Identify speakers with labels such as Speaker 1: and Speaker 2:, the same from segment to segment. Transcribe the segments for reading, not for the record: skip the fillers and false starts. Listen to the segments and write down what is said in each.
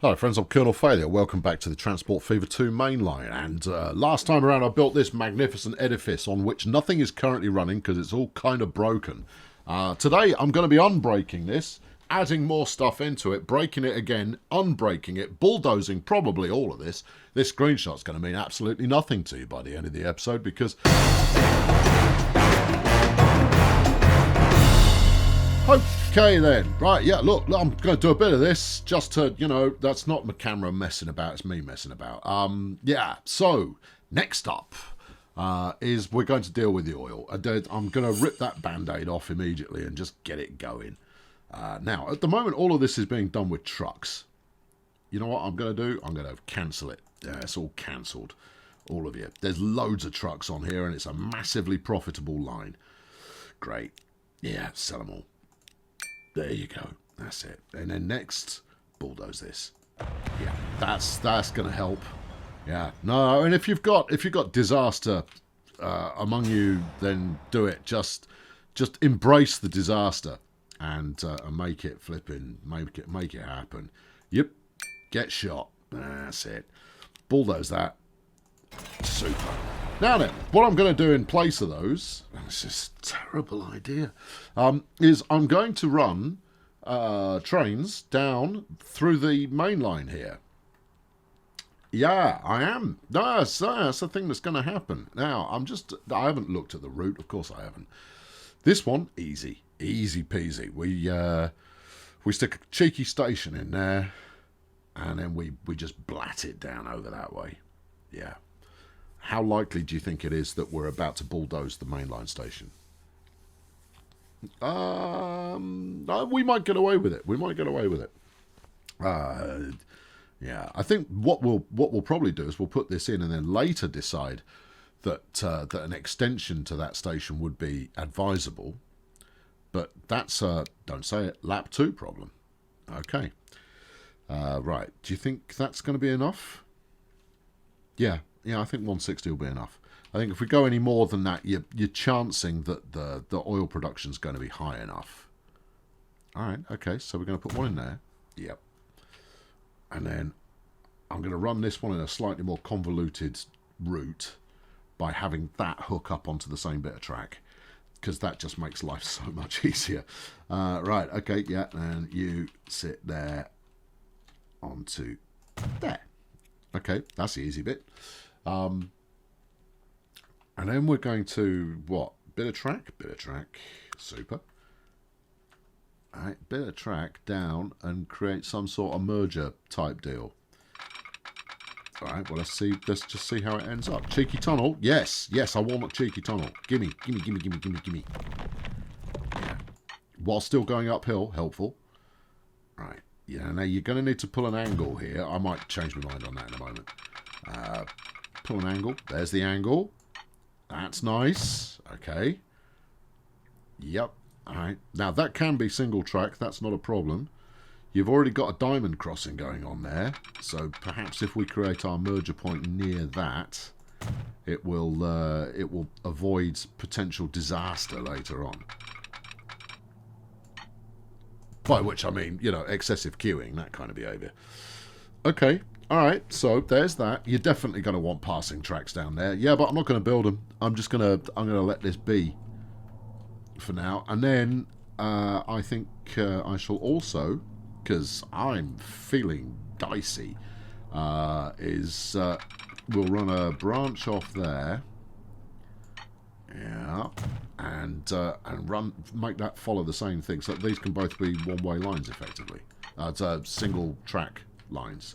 Speaker 1: Hello friends, I'm Colonel Failure. Welcome back to the Transport Fever 2 mainline. And last time around I built this magnificent edifice on which nothing is currently running because it's all kind of broken. Today I'm going to be unbreaking this, adding more stuff into it, breaking it again, unbreaking it, bulldozing probably all of this. This screenshot's going to mean absolutely nothing to you by the end of the episode because... Okay then, right, yeah, look, I'm going to do a bit of this just to, you know, that's not my camera messing about, it's me messing about. Yeah, so, next up is we're going to deal with the oil. I'm going to rip that band-aid off immediately and just get it going. Now, at the moment, all of this is being done with trucks. You know what I'm going to do? I'm going to cancel it. Yeah, it's all cancelled, all of you. There's loads of trucks on here and it's a massively profitable line. Great. Yeah, sell them all. There you go. That's it. And then next, bulldoze this. Yeah, that's going to help. Yeah. No, and if you've got disaster among you, then do it. Just embrace the disaster and make it flipping. Make it happen. Yep. Get shot. That's it. Bulldoze that. Super. Now then, what I'm going to do in place of those, this is a terrible idea, is I'm going to run trains down through the main line here. Yeah, I am. That's the thing that's going to happen. Now, I haven't looked at the route. Of course I haven't. This one, easy. Easy peasy. We stick a cheeky station in there, and then we just blat it down over that way. Yeah. How likely do you think it is that we're about to bulldoze the mainline station? We might get away with it. We might get away with it. Yeah, I think what we'll probably do is we'll put this in and then later decide that an extension to that station would be advisable. But that's don't say it, lap 2 problem. Okay. Right. Do you think that's going to be enough? Yeah. Yeah, I think 160 will be enough. I think if we go any more than that, you're chancing that the oil production's going to be high enough. All right, okay, so we're going to put one in there. Yep. And then I'm going to run this one in a slightly more convoluted route by having that hook up onto the same bit of track, because that just makes life so much easier. Right, okay, yeah, and you sit there onto there. Okay, that's the easy bit. And then we're going to, what? Bit of track, super. Alright, bit of track down and create some sort of merger type deal. Alright, well let's just see how it ends up. Cheeky tunnel, yes, I want a cheeky tunnel. Gimme. Yeah. While still going uphill, helpful. Right, yeah, now you're going to need to pull an angle here. I might change my mind on that in a moment. Pull an angle. There's the angle. That's nice. Okay. Yep. Alright. Now, that can be single track. That's not a problem. You've already got a diamond crossing going on there. So, perhaps if we create our merger point near that, it will avoid potential disaster later on. By which I mean, you know, excessive queuing, that kind of behaviour. Okay. Alright, so there's that. You're definitely going to want passing tracks down there. Yeah, but I'm not going to build them. I'm going to let this be for now. And then I think I shall also, because I'm feeling dicey, we'll run a branch off there. Yeah, and make that follow the same thing. So these can both be one-way lines, effectively. It's single track lines.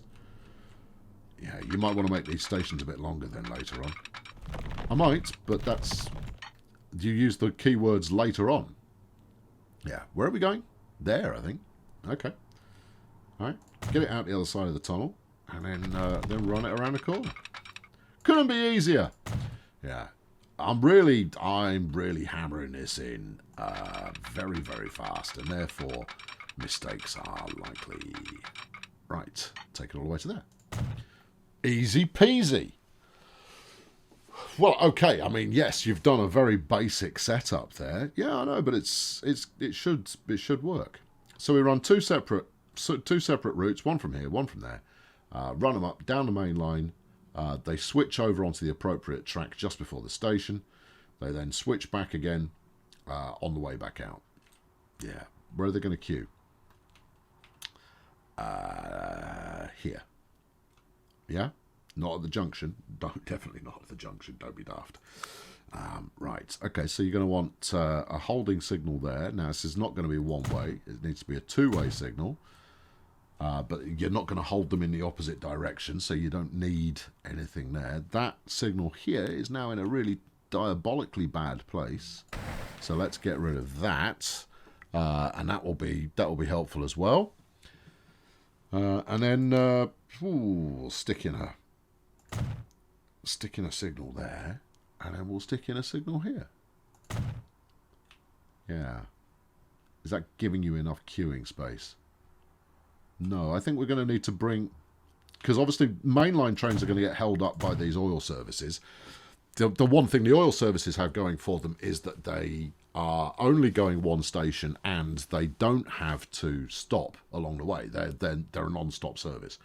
Speaker 1: Yeah, you might want to make these stations a bit longer then later on. I might, but that's... You use the keywords later on. Yeah, where are we going? There, I think. Okay. Alright, get it out the other side of the tunnel, and then run it around the corner. Couldn't be easier. Yeah. I'm really hammering this in very, very fast, and therefore mistakes are likely. Right, take it all the way to there. Easy peasy. Well, okay. I mean, yes, you've done a very basic setup there. Yeah, I know, but it should work. So we run two separate two separate routes, one from here, one from there. Run them up, down the main line. They switch over onto the appropriate track just before the station. They then switch back again on the way back out. Yeah. Where are they going to queue? Here. Yeah? Not at the junction. Definitely not at the junction. Don't be daft. Right. Okay, so you're going to want a holding signal there. Now, this is not going to be one-way. It needs to be a two-way signal. But you're not going to hold them in the opposite direction, so you don't need anything there. That signal here is now in a really diabolically bad place. So let's get rid of that. And that will be helpful as well. And then we'll stick in a signal there, and then we'll stick in a signal here. Yeah. Is that giving you enough queuing space? No, I think we're going to need to bring, because obviously mainline trains are going to get held up by these oil services. The one thing the oil services have going for them is that they are only going one station and they don't have to stop along the way. They're a non-stop service.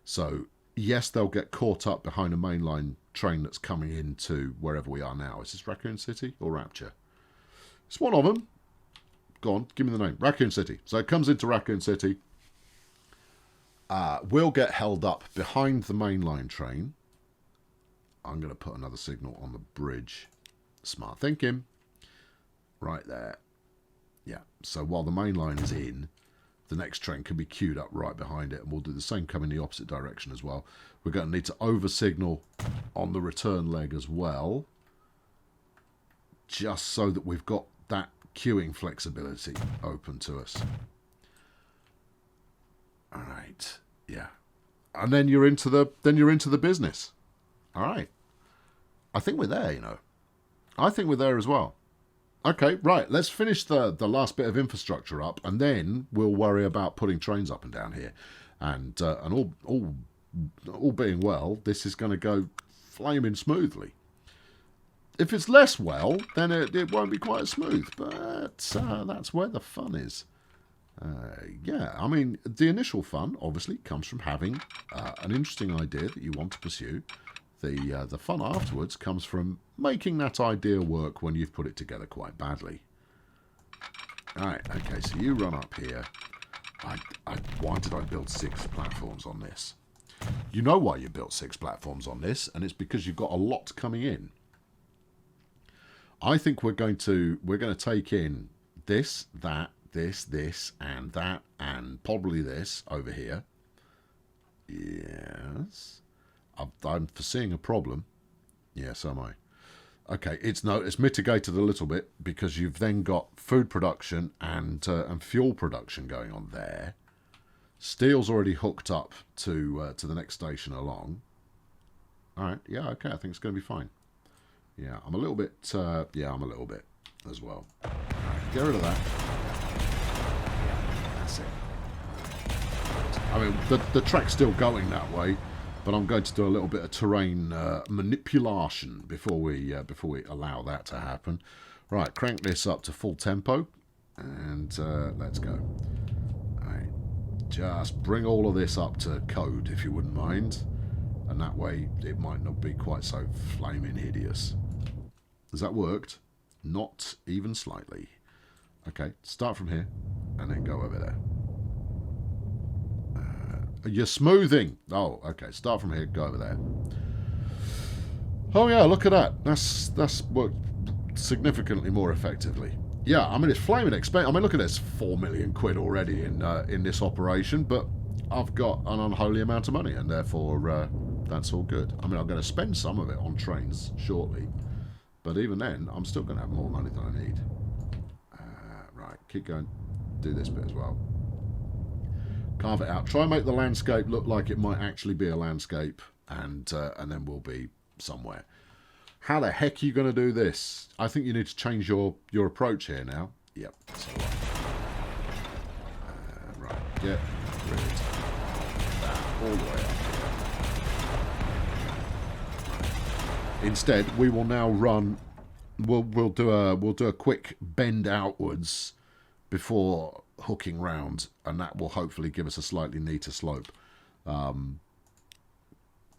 Speaker 1: So yes, they'll get caught up behind a mainline train that's coming into wherever we are now. Is this Raccoon City or Rapture? It's one of them. Go on, give me the name. Raccoon City. So it comes into Raccoon City. We'll get held up behind the mainline train. I'm going to put another signal on the bridge. Smart thinking. Right there. Yeah. So while the mainline is in, the next train can be queued up right behind it. And we'll do the same coming the opposite direction as well. We're going to need to over-signal on the return leg as well. Just so that we've got that queuing flexibility open to us. All right. Yeah. And then you're into the business. All right. I think we're there, you know. I think we're there as well. Okay, right. Let's finish the last bit of infrastructure up, and then we'll worry about putting trains up and down here. And all being well, this is going to go flaming smoothly. If it's less well, then it won't be quite as smooth. But that's where the fun is. Yeah, I mean, the initial fun, obviously, comes from having an interesting idea that you want to pursue. The fun afterwards comes from making that idea work when you've put it together quite badly. Alright, okay, so you run up here. Why did I build 6 platforms on this? You know why you built 6 platforms on this, and it's because you've got a lot coming in. I think we're going to take in this, that, this, and that, and probably this over here. Yes. I'm foreseeing a problem. Yes, am I? Okay, it's mitigated a little bit because you've then got food production and fuel production going on there. Steel's already hooked up to the next station along. All right, yeah, okay, I think it's going to be fine. Yeah, I'm a little bit. Yeah, I'm a little bit as well. All right, get rid of that. That's it. I mean, the track's still going that way, but I'm going to do a little bit of terrain manipulation before we allow that to happen. Right, crank this up to full tempo, and let's go. All right, just bring all of this up to code, if you wouldn't mind, and that way it might not be quite so flaming hideous. Has that worked? Not even slightly. Okay, start from here, and then go over there. You're smoothing. Oh, okay. Start from here. Go over there. Oh yeah, look at that. That's worked significantly more effectively. Yeah, I mean it's flaming expensive. I mean look at this, 4 million quid already in this operation, but I've got an unholy amount of money, and therefore that's all good. I mean I'm going to spend some of it on trains shortly, but even then I'm still going to have more money than I need. Right, keep going. Do this bit as well. Carve it out. Try and make the landscape look like it might actually be a landscape, and then we'll be somewhere. How the heck are you going to do this? I think you need to change your approach here now. Yep. So, right. Get rid of that all the way up here. Instead, we will now run. We'll do a quick bend outwards before hooking round, and that will hopefully give us a slightly neater slope.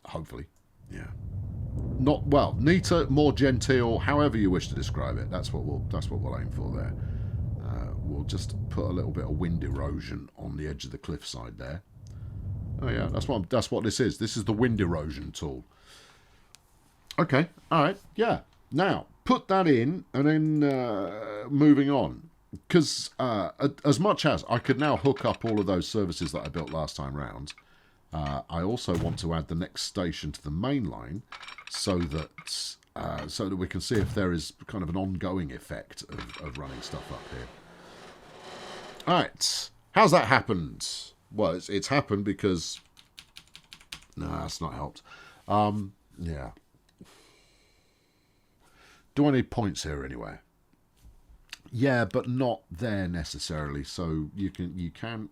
Speaker 1: Hopefully, yeah. Not well, neater, more genteel, however you wish to describe it. That's what we'll aim for there. We'll just put a little bit of wind erosion on the edge of the cliffside there. Oh yeah, that's what this is. This is the wind erosion tool. Okay, all right, yeah. Now put that in, and then moving on, because as much as I could now hook up all of those services that I built last time round, I also want to add the next station to the main line, so that we can see if there is kind of an ongoing effect of running stuff up here. All right, how's that happened? Well, it's happened because... No, that's not helped. Yeah. Do I need points here anywhere? Yeah, but not there necessarily. So you can gank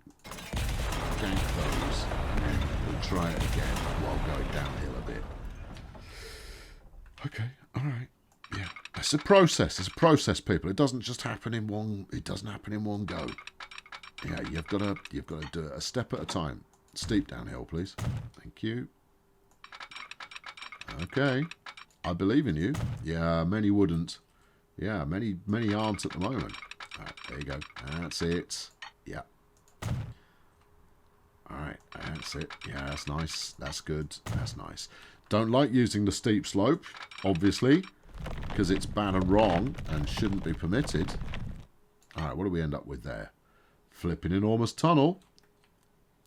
Speaker 1: those, and then we'll try it again while going downhill a bit. Okay, all right. Yeah, it's a process. It's a process, people. It doesn't just happen in one. It doesn't happen in one go. Yeah, you've got to do it a step at a time. Steep downhill, please. Thank you. Okay, I believe in you. Yeah, many wouldn't. Yeah, many aren't at the moment. All right, there you go. That's it. Yeah. All right, that's it. Yeah, that's nice. That's good. That's nice. Don't like using the steep slope, obviously, because it's bad and wrong and shouldn't be permitted. All right, what do we end up with there? Flipping enormous tunnel.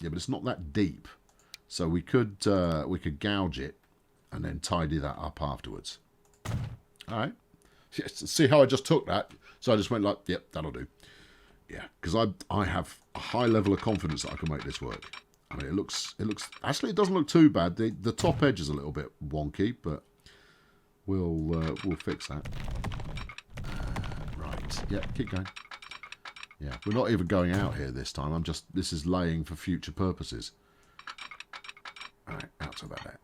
Speaker 1: Yeah, but it's not that deep, so we could gouge it and then tidy that up afterwards. All right. See how I just took that? So I just went like, yep, that'll do. Yeah, because I have a high level of confidence that I can make this work. I mean, it looks actually, it doesn't look too bad. The top edge is a little bit wonky, but we'll fix that. Right. Yeah, keep going. Yeah, we're not even going out here this time. This is laying for future purposes. All right, out to about that.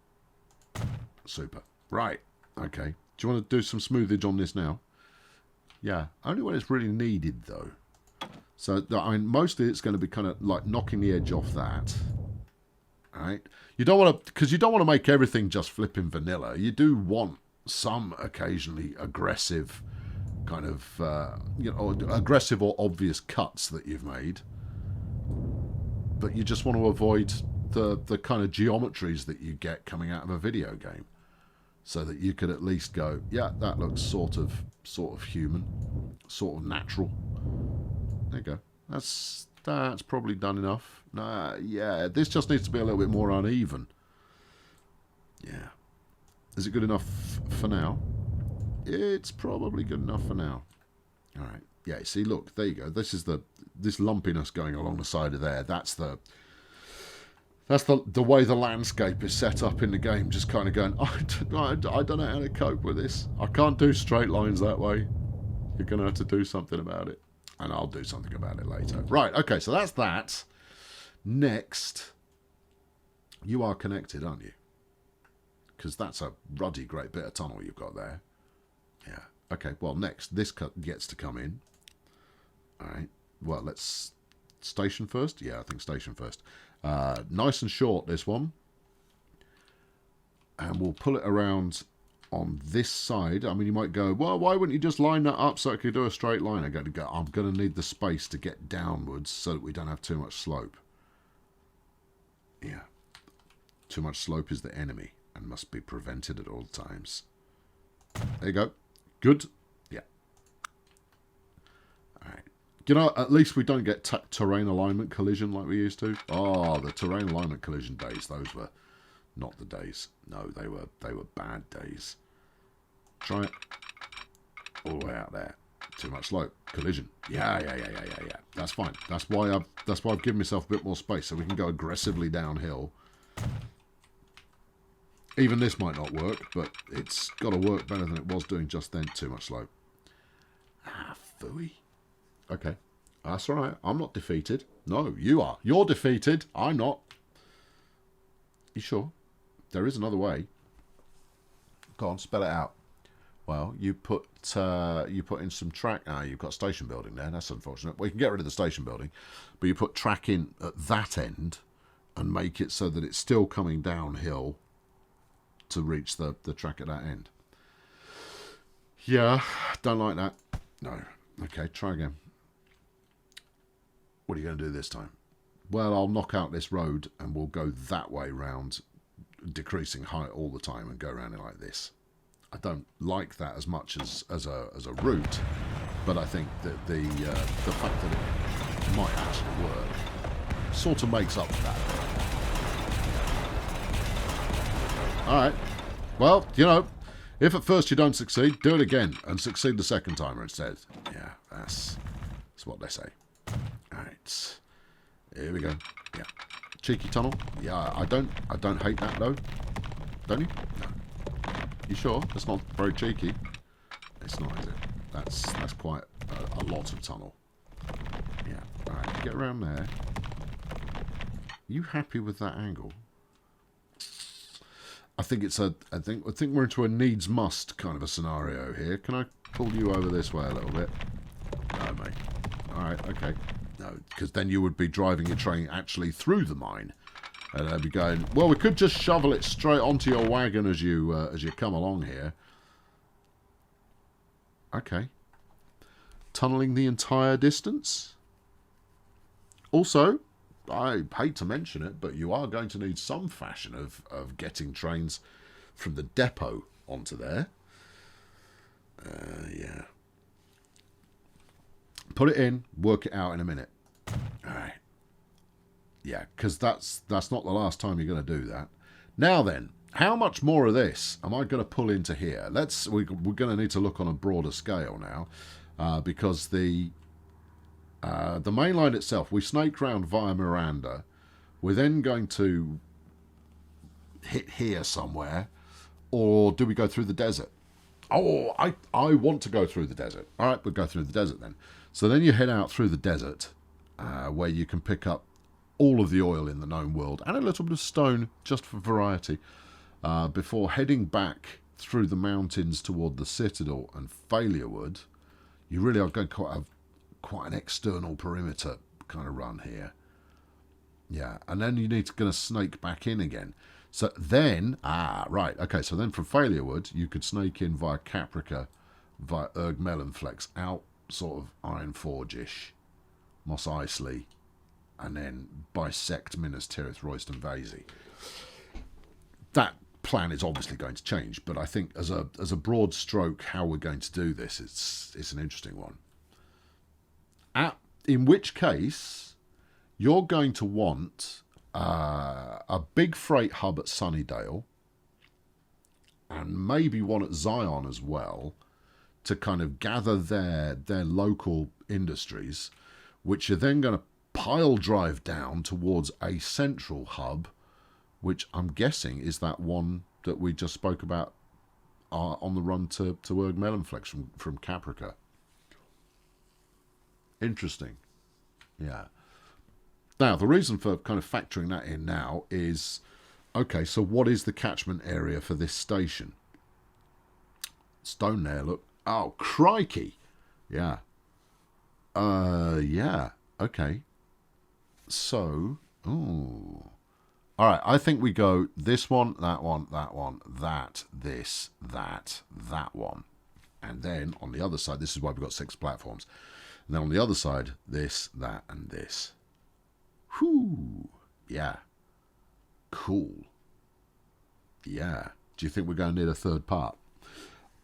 Speaker 1: Super. Right. Okay. Do you want to do some smoothage on this now? Yeah, only when it's really needed, though. So, I mean, mostly it's going to be kind of like knocking the edge off that. All right? You don't want to, because you don't want to make everything just flipping vanilla. You do want some occasionally aggressive kind of, aggressive or obvious cuts that you've made. But you just want to avoid the kind of geometries that you get coming out of a video game. So that you could at least go, yeah, that looks sort of human, sort of natural. There you go. That's probably done enough. Yeah, this just needs to be a little bit more uneven. Yeah. Is it good enough for now? It's probably good enough for now. All right. Yeah, see, look, there you go. This is this lumpiness going along the side of there. That's the way the landscape is set up in the game, just kind of going, I don't know how to cope with this. I can't do straight lines that way. You're going to have to do something about it. And I'll do something about it later. Right, okay, so that's that. Next, you are connected, aren't you? Because that's a ruddy great bit of tunnel you've got there. Yeah, okay, well, next, this gets to come in. All right, well, let's station first. Yeah, I think station first. Nice and short, this one. And we'll pull it around on this side. I mean, you might go, well, why wouldn't you just line that up so it could do a straight line? I'm going to need the space to get downwards so that we don't have too much slope. Yeah. Too much slope is the enemy and must be prevented at all times. There you go. Good. Yeah. All right. You know, at least we don't get terrain alignment collision like we used to. Oh, the terrain alignment collision days, those were not the days. No, they were bad days. Try it. All the way out there. Too much slope. Collision. Yeah. That's fine. That's why I've given myself a bit more space so we can go aggressively downhill. Even this might not work, but it's got to work better than it was doing just then. Too much slope. Ah, phooey. Okay. That's all right. I'm not defeated. No, you are. You're defeated. I'm not. You sure? There is another way. Go on, spell it out. Well, you put in some track. Ah, you've got station building there. That's unfortunate. Well, you can get rid of the station building, but you put track in at that end and make it so that it's still coming downhill to reach the track at that end. Yeah, don't like that. No. Okay, try again. What are you going to do this time? Well, I'll knock out this road and we'll go that way round, decreasing height all the time and go around it like this. I don't like that as much as a route, but I think that the fact that it might actually work sort of makes up for that. Alright, well, you know, if at first you don't succeed, do it again and succeed the second time instead. Yeah, that's what they say. Alright, here we go. Yeah, cheeky tunnel. Yeah, I don't hate that though. Don't you? No. You sure? That's not very cheeky. It's not, is it? That's quite a lot of tunnel. Yeah. Alright, get around there. You happy with that angle? I think I think we're into a needs must kind of a scenario here. Can I pull you over this way a little bit? No, mate. Alright, okay. No, because then you would be driving your train actually through the mine. And I'd be going, well, we could just shovel it straight onto your wagon as you come along here. Okay. Tunneling the entire distance? Also, I hate to mention it, but you are going to need some fashion of getting trains from the depot onto there. Yeah. Put it in, work it out in a minute. All right. Yeah, because that's not the last time you're going to do that. Now then, how much more of this am I going to pull into here? We're going to need to look on a broader scale now, because the main line itself, we snake round via Miranda. We're then going to hit here somewhere, or do we go through the desert? Oh, I want to go through the desert. All right, we'll go through the desert then. So then you head out through the desert, where you can pick up all of the oil in the known world and a little bit of stone just for variety, before heading back through the mountains toward the Citadel and Failurewood. You really are going to have quite an external perimeter kind of run here. Yeah, and then you need to going to snake back in again. So then, right, okay, so then from Failurewood, you could snake in via Caprica, via Erg-Mellenflex, out sort of Iron Forge-ish, Mos Eisley, and then bisect Minas Tirith, Royston Vasey. That plan is obviously going to change, but I think as a broad stroke, how we're going to do this, it's an interesting one. In which case, you're going to want a big freight hub at Sunnydale, and maybe one at Zion as well, to kind of gather their local industries, which you're then going to pile drive down towards a central hub, which I'm guessing is that one that we just spoke about on the run to Erg-Mellenflex from Caprica. Interesting. Yeah. Now, the reason for kind of factoring that in now is, okay, so what is the catchment area for this station? Stone there, look. Oh, crikey. Yeah. Yeah. Okay. So, ooh. All right, I think we go this one, that one, that one, that, this, that one. And then on the other side, this is why we've got 6 platforms. And then on the other side, this, that, and this. Whew. Yeah. Cool. Yeah. Do you think we're going to need a third part?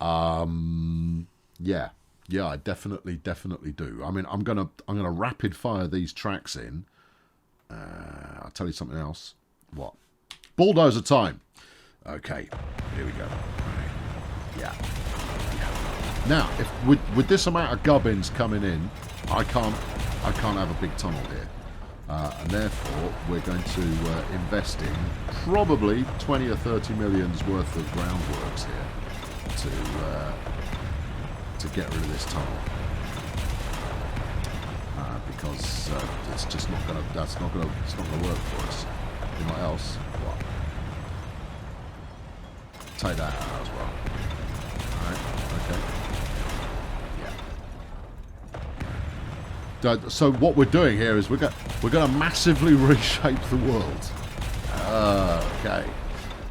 Speaker 1: Yeah. Yeah, I definitely do. I mean, I'm gonna rapid fire these tracks in. I'll tell you something else. What? Bulldozer time. Okay, here we go. Right. Yeah. Now, if with this amount of gubbins coming in, I can't have a big tunnel here, and therefore we're going to invest in probably 20 or 30 million's worth of groundworks here to get rid of this tunnel, because it's just not gonna work for us. You know what else? What? Take that out as well. Alright, So what we're doing here is we're going to massively reshape the world. Okay.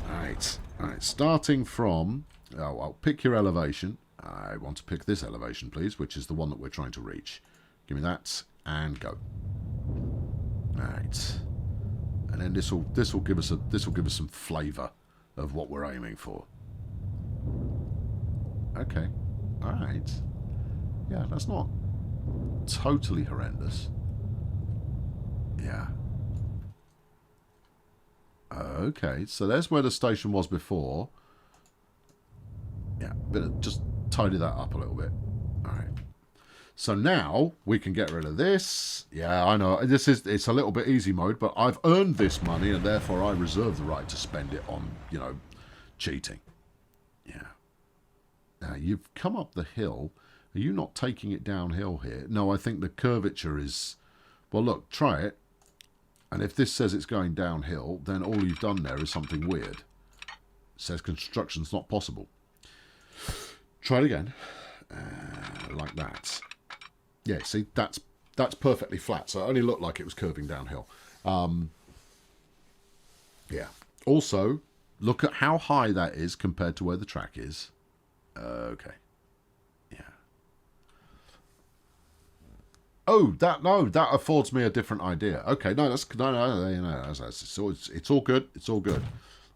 Speaker 1: All right. Starting from... Oh, I'll pick your elevation. I want to pick this elevation, please, which is the one that we're trying to reach. Give me that, and go. All right. And then this will give us some flavour of what we're aiming for. Okay. All right. Yeah, that's not totally horrendous. Yeah. Okay, so there's where the station was before. Yeah, just tidy that up a little bit. All right. So now we can get rid of this. Yeah, I know. It's a little bit easy mode, but I've earned this money and therefore I reserve the right to spend it on, you know, cheating. Yeah. Now, you've come up the hill. Are you not taking it downhill here? No, I think the curvature is... Well, look, try it. And if this says it's going downhill, then all you've done there is something weird. It says construction's not possible. Try it again. Like that. Yeah, see, that's perfectly flat. So it only looked like it was curving downhill. Yeah. Also, look at how high that is compared to where the track is. Okay. Yeah. Oh, that affords me a different idea. Okay, no, it's all good. It's all good.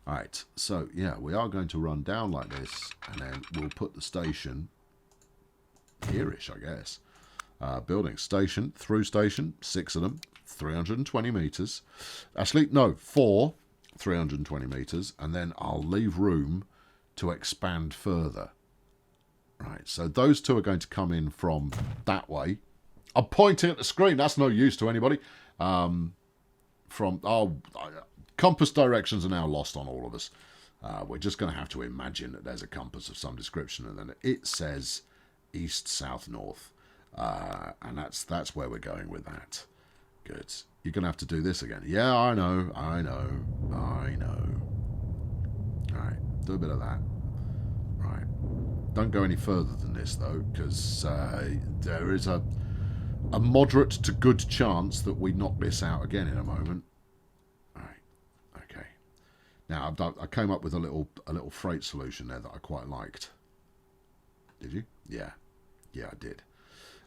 Speaker 1: All right. So yeah, we are going to run down like this, and then we'll put the station here-ish, I guess. Building station, through station, 6 of them, 320 meters. Actually, no, 4, 320 meters, and then I'll leave room to expand further. Right, so those two are going to come in from that way. I'm pointing at the screen. That's no use to anybody. Compass directions are now lost on all of us. We're just going to have to imagine that there's a compass of some description, and then it says east, south, north. And that's where we're going with that. Good. You're going to have to do this again. Yeah, I know. All right, do a bit of that. Right. Don't go any further than this, though, because there is a moderate to good chance that we knock this out again in a moment. All right. Okay. Now, I came up with a little freight solution there that I quite liked. Did you? Yeah. Yeah, I did.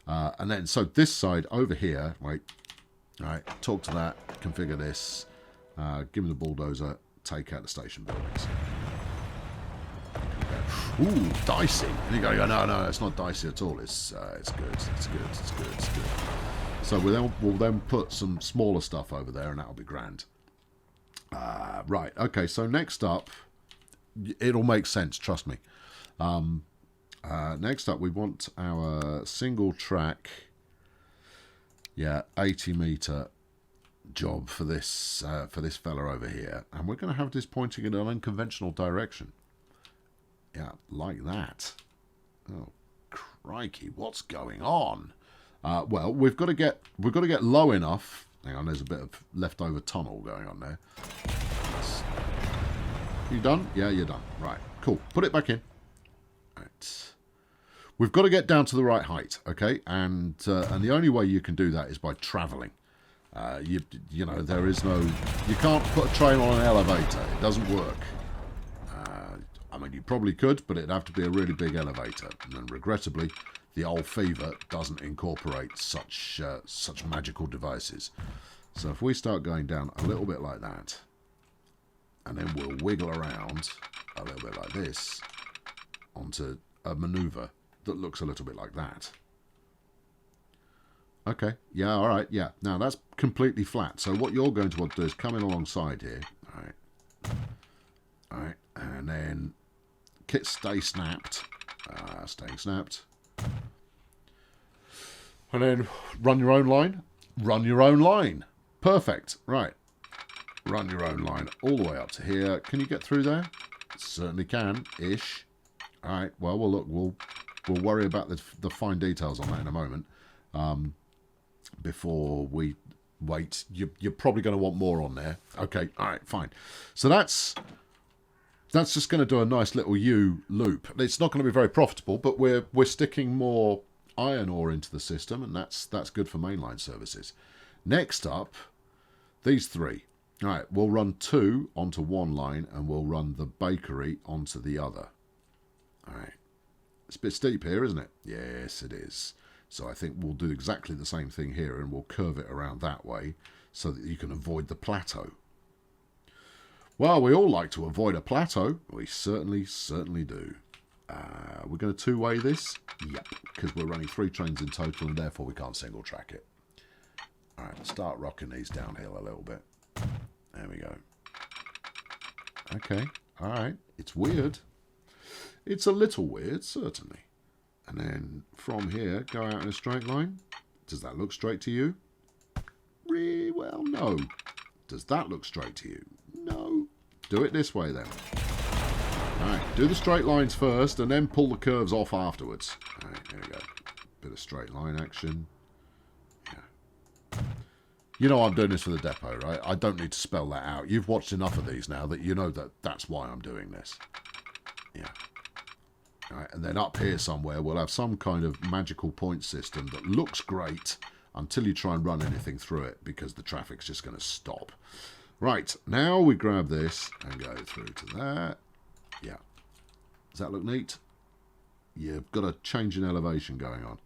Speaker 1: And then, so this side over here, wait. All right, talk to that, configure this, give me the bulldozer, take out the station buildings. Ooh, dicey. And you go, no, it's not dicey at all. It's good. It's good. So we'll then put some smaller stuff over there, and that'll be grand. Right. Okay. So next up, it'll make sense. Trust me. Next up, we want our single track, 80-meter job for this fella over here, and we're going to have this pointing in an unconventional direction. Yeah, like that. Oh, crikey! What's going on? Well, we've got to get low enough. Hang on, there's a bit of leftover tunnel going on there. You done? Yeah, you're done. Right, cool. Put it back in. Right. We've got to get down to the right height, okay? And the only way you can do that is by travelling. You know, there is no... You can't put a train on an elevator. It doesn't work. I mean, you probably could, but it'd have to be a really big elevator. And then, regrettably, the old fever doesn't incorporate such magical devices. So if we start going down a little bit like that, and then we'll wiggle around a little bit like this onto a manoeuvre that looks a little bit like that. Okay, yeah, all right, yeah. Now, that's completely flat. So what you're going to want to do is come in alongside here. All right, and then stay snapped. Staying snapped. And then run your own line. Run your own line. Perfect. Right. Run your own line all the way up to here. Can you get through there? Certainly can, ish. All right. Well, look, we'll worry about the fine details on that in a moment. Before we wait, you're probably going to want more on there. Okay. All right. Fine. So that's just going to do a nice little U loop. It's not going to be very profitable, but we're sticking more iron ore into the system, and that's good for mainline services. Next up, these three. All right, we'll run 2 onto one line, and we'll run the bakery onto the other. All right. It's a bit steep here, isn't it? Yes, it is. So I think we'll do exactly the same thing here, and we'll curve it around that way so that you can avoid the plateau. Well, we all like to avoid a plateau. We certainly do. We're going to two-way this? Yep, because we're running 3 trains in total, and therefore we can't single track it. All right, start rocking these downhill a little bit. There we go. Okay, all right. It's weird. It's a little weird, certainly. And then from here, go out in a straight line. Does that look straight to you? Well, no. Does that look straight to you? No. Do it this way then. All right, do the straight lines first and then pull the curves off afterwards. All right, there we go. Bit of straight line action. Yeah. You know I'm doing this for the depot, right? I don't need to spell that out. You've watched enough of these now that you know that that's why I'm doing this. Yeah. All right, and then up here somewhere we'll have some kind of magical point system that looks great until you try and run anything through it, because the traffic's just going to stop. Right, now we grab this and go through to that. Yeah. Does that look neat? You've got a change in elevation going on.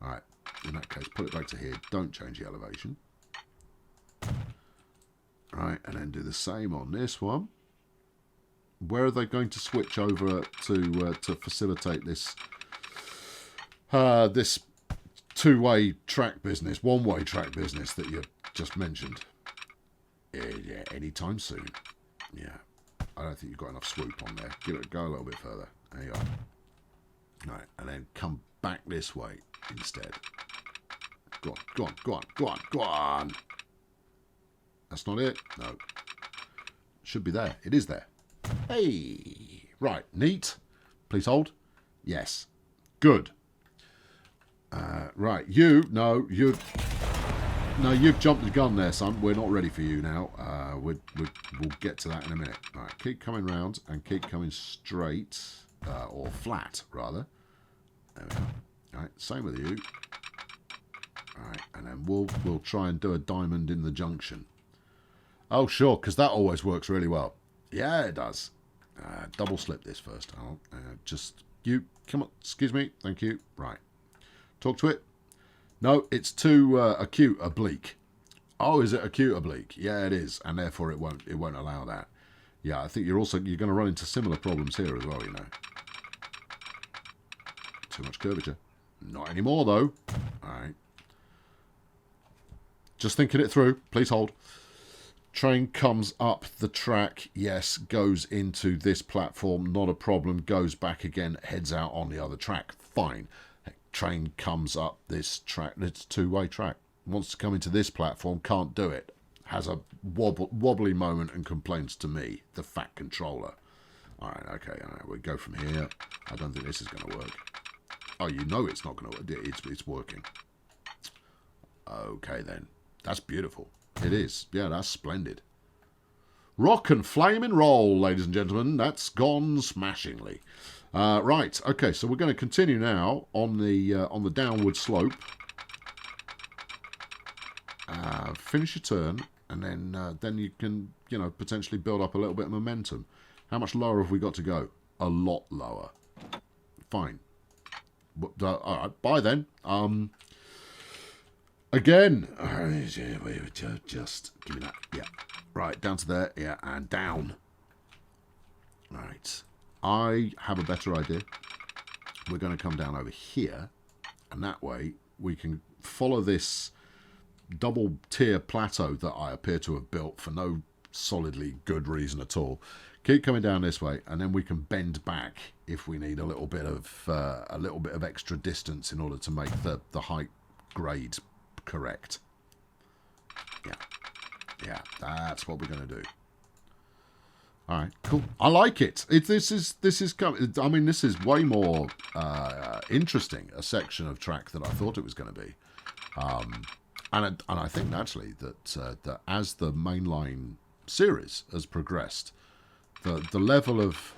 Speaker 1: All right, in that case, put it back to here. Don't change the elevation. All right, and then do the same on this one. Where are they going to switch over to facilitate this this two-way track business, one-way track business that you just mentioned? Yeah, anytime soon. Yeah, I don't think you've got enough swoop on there. Give it a go a little bit further. There you are. All right, and then come back this way instead. Go on, go on, go on, go on, go on. That's not it. No. Should be there. It is there. Hey. Right. Neat. Please hold. Yes. Good. Right. No, you've jumped the gun there, son. We're not ready for you now. We'll get to that in a minute. All right. Keep coming round and keep coming straight, or flat, rather. There we go. All right. Same with you. All right. And then we'll try and do a diamond in the junction. Oh, sure, because that always works really well. Yeah, it does. Double slip this first. Just, you, come on, excuse me, thank you. Right. Talk to it. No, it's too acute oblique. Oh, is it acute oblique? Yeah, it is, and therefore it won't allow that. Yeah, I think you're going to run into similar problems here as well, you know. Too much curvature. Not anymore, though. All right. Just thinking it through. Please hold. Train comes up the track, yes, goes into this platform, not a problem, goes back again, heads out on the other track, fine. Train comes up this track, it's a two-way track, wants to come into this platform, can't do it, has a wobbly moment and complains to me, the fat controller. All right, okay, all right, we go from here. I don't think this is going to work. Oh, you know it's not going to work, it's working. Okay then, that's beautiful. It is. Yeah, that's splendid. Rock and flame and roll, ladies and gentlemen. That's gone smashingly. Right. Okay. So we're going to continue now on the downward slope. Finish your turn, and then you can potentially build up a little bit of momentum. How much lower have we got to go? A lot lower. Fine. All right. Bye then. Again, just give me that. Yeah, right, down to there. Yeah, and down. Right, I have a better idea. We're going to come down over here, and that way we can follow this double tier plateau that I appear to have built for no solidly good reason at all. Keep coming down this way, and then we can bend back if we need a little bit of extra distance in order to make the height grade correct. Yeah, that's what we're going to do. All right, cool. I like it. This is I mean, this is way more interesting a section of track than I thought it was going to be. And I think actually that as the mainline series has progressed, the level of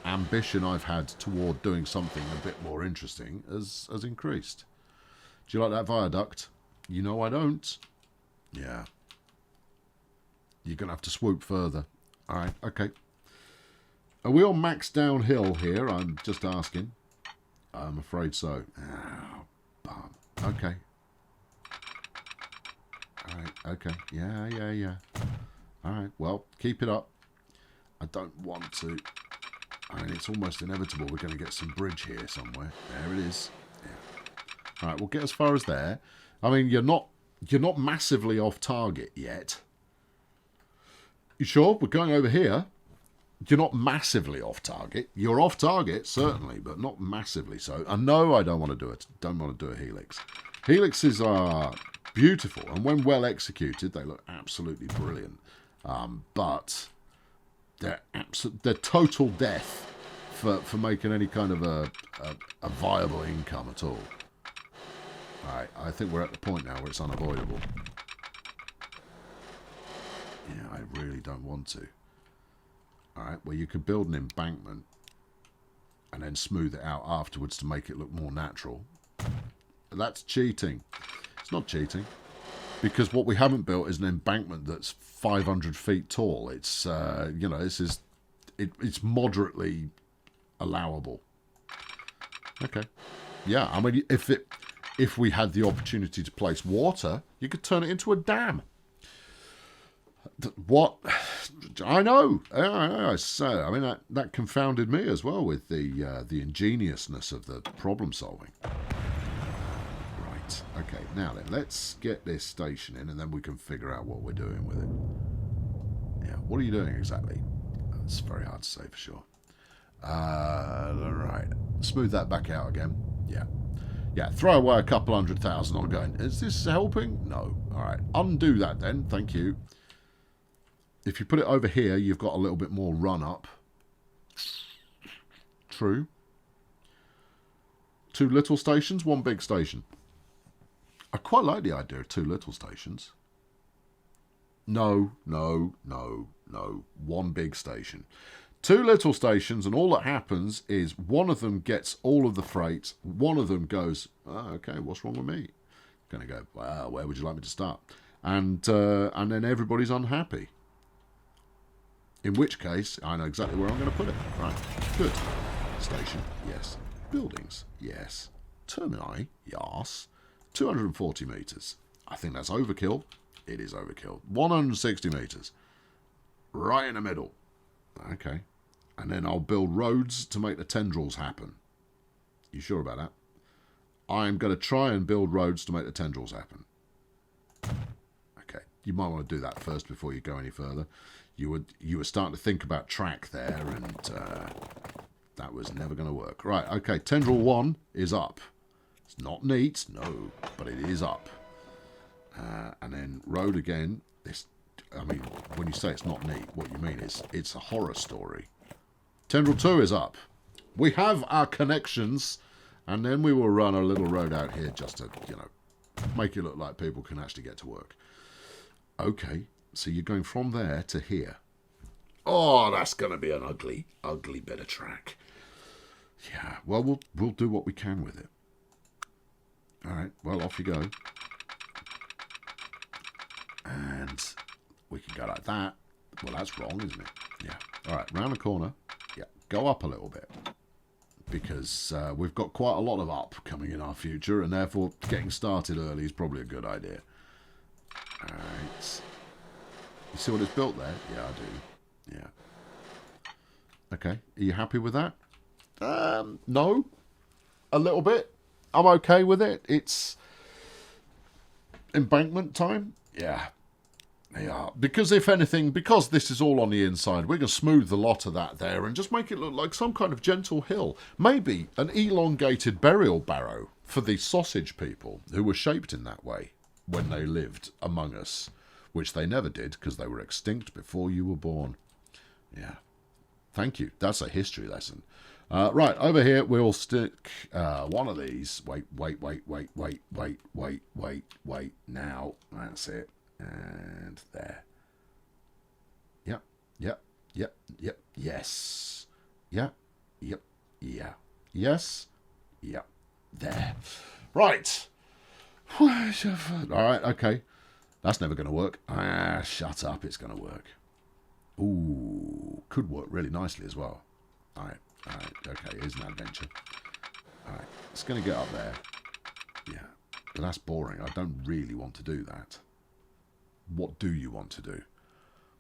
Speaker 1: ambition I've had toward doing something a bit more interesting has increased. Do you like that viaduct? You know I don't. Yeah. You're going to have to swoop further. All right, okay. Are we on max downhill here? I'm just asking. I'm afraid so. Oh, bum. Okay. All right, okay. Yeah. All right, well, keep it up. I don't want to. I mean, it's almost inevitable we're going to get some bridge here somewhere. There it is. Yeah. All right, we'll get as far as there. I mean, you're not massively off target yet. You sure? We're going over here. You're not massively off target. You're off target, certainly, but not massively so. And no, I don't want to do it. Don't want to do a helix. Helixes are beautiful, and when well executed, they look absolutely brilliant. But they're total death for making any kind of a viable income at all. All right, I think we're at the point now where it's unavoidable. Yeah, I really don't want to. All right, well, you could build an embankment and then smooth it out afterwards to make it look more natural. But that's cheating. It's not cheating, because what we haven't built is an embankment that's 500 feet tall. It's, you know, it's moderately allowable. Okay. Yeah, I mean, if we had the opportunity to place water, you could turn it into a dam. What? I know. So, I mean, that confounded me as well with the ingeniousness of the problem solving. Right. Okay. Now then, let's get this station in, and then we can figure out what we're doing with it. Yeah. What are you doing exactly? That's very hard to say for sure. All right. Smooth that back out again. Yeah. Yeah. Throw away a couple 100,000 on going. Is this helping? No. All right. Undo that then. Thank you. If you put it over here, you've got a little bit more run up. True. 2 little stations, 1 big station. I quite like the idea of 2 little stations. No. 1 big station. 2 little stations, and all that happens is one of them gets all of the freight. One of them goes, oh, okay, what's wrong with me? Going to go, well, where would you like me to start? And then everybody's unhappy. In which case, I know exactly where I'm going to put it. Right, good. Station, yes. Buildings, yes. Termini, yes. 240 metres. I think that's overkill. It is overkill. 160 metres. Right in the middle. Okay. And then I'll build roads to make the tendrils happen. You sure about that? I'm going to try and build roads to make the tendrils happen. Okay. You might want to do that first before you go any further. You were starting to think about track there, and that was never going to work. Right, okay, tendril 1 is up. It's not neat, no, but it is up. And then road again. I mean, when you say it's not neat, what you mean is it's a horror story. Tendril 2 is up. We have our connections, and then we will run a little road out here just to, you know, make it look like people can actually get to work. Okay. So you're going from there to here. Oh, that's going to be an ugly, ugly bit of track. Yeah, well, we'll do what we can with it. All right, well, off you go. And we can go like that. Well, that's wrong, isn't it? Yeah. All right, round the corner. Yeah, go up a little bit. Because we've got quite a lot of up coming in our future, and therefore getting started early is probably a good idea. All right. You see what it's built there? Yeah, I do. Yeah. Okay. Are you happy with that? No. A little bit. I'm okay with it. It's embankment time. Yeah. Yeah. Because if anything, because this is all on the inside, we're going to smooth the lot of that there and just make it look like some kind of gentle hill. Maybe an elongated burial barrow for the sausage people who were shaped in that way when they lived among us. Which they never did, because they were extinct before you were born. Yeah. Thank you. That's a history lesson. Right, over here we'll stick one of these. Wait. Now, that's it. And there. Yep. Yes. Yeah. Yep. Yeah. Yes. Yep. There. Right. All right. Okay. That's never going to work. Ah, shut up. It's going to work. Ooh. Could work really nicely as well. All right. All right. Okay. Here's an adventure. All right. It's going to get up there. Yeah. But that's boring. I don't really want to do that. What do you want to do?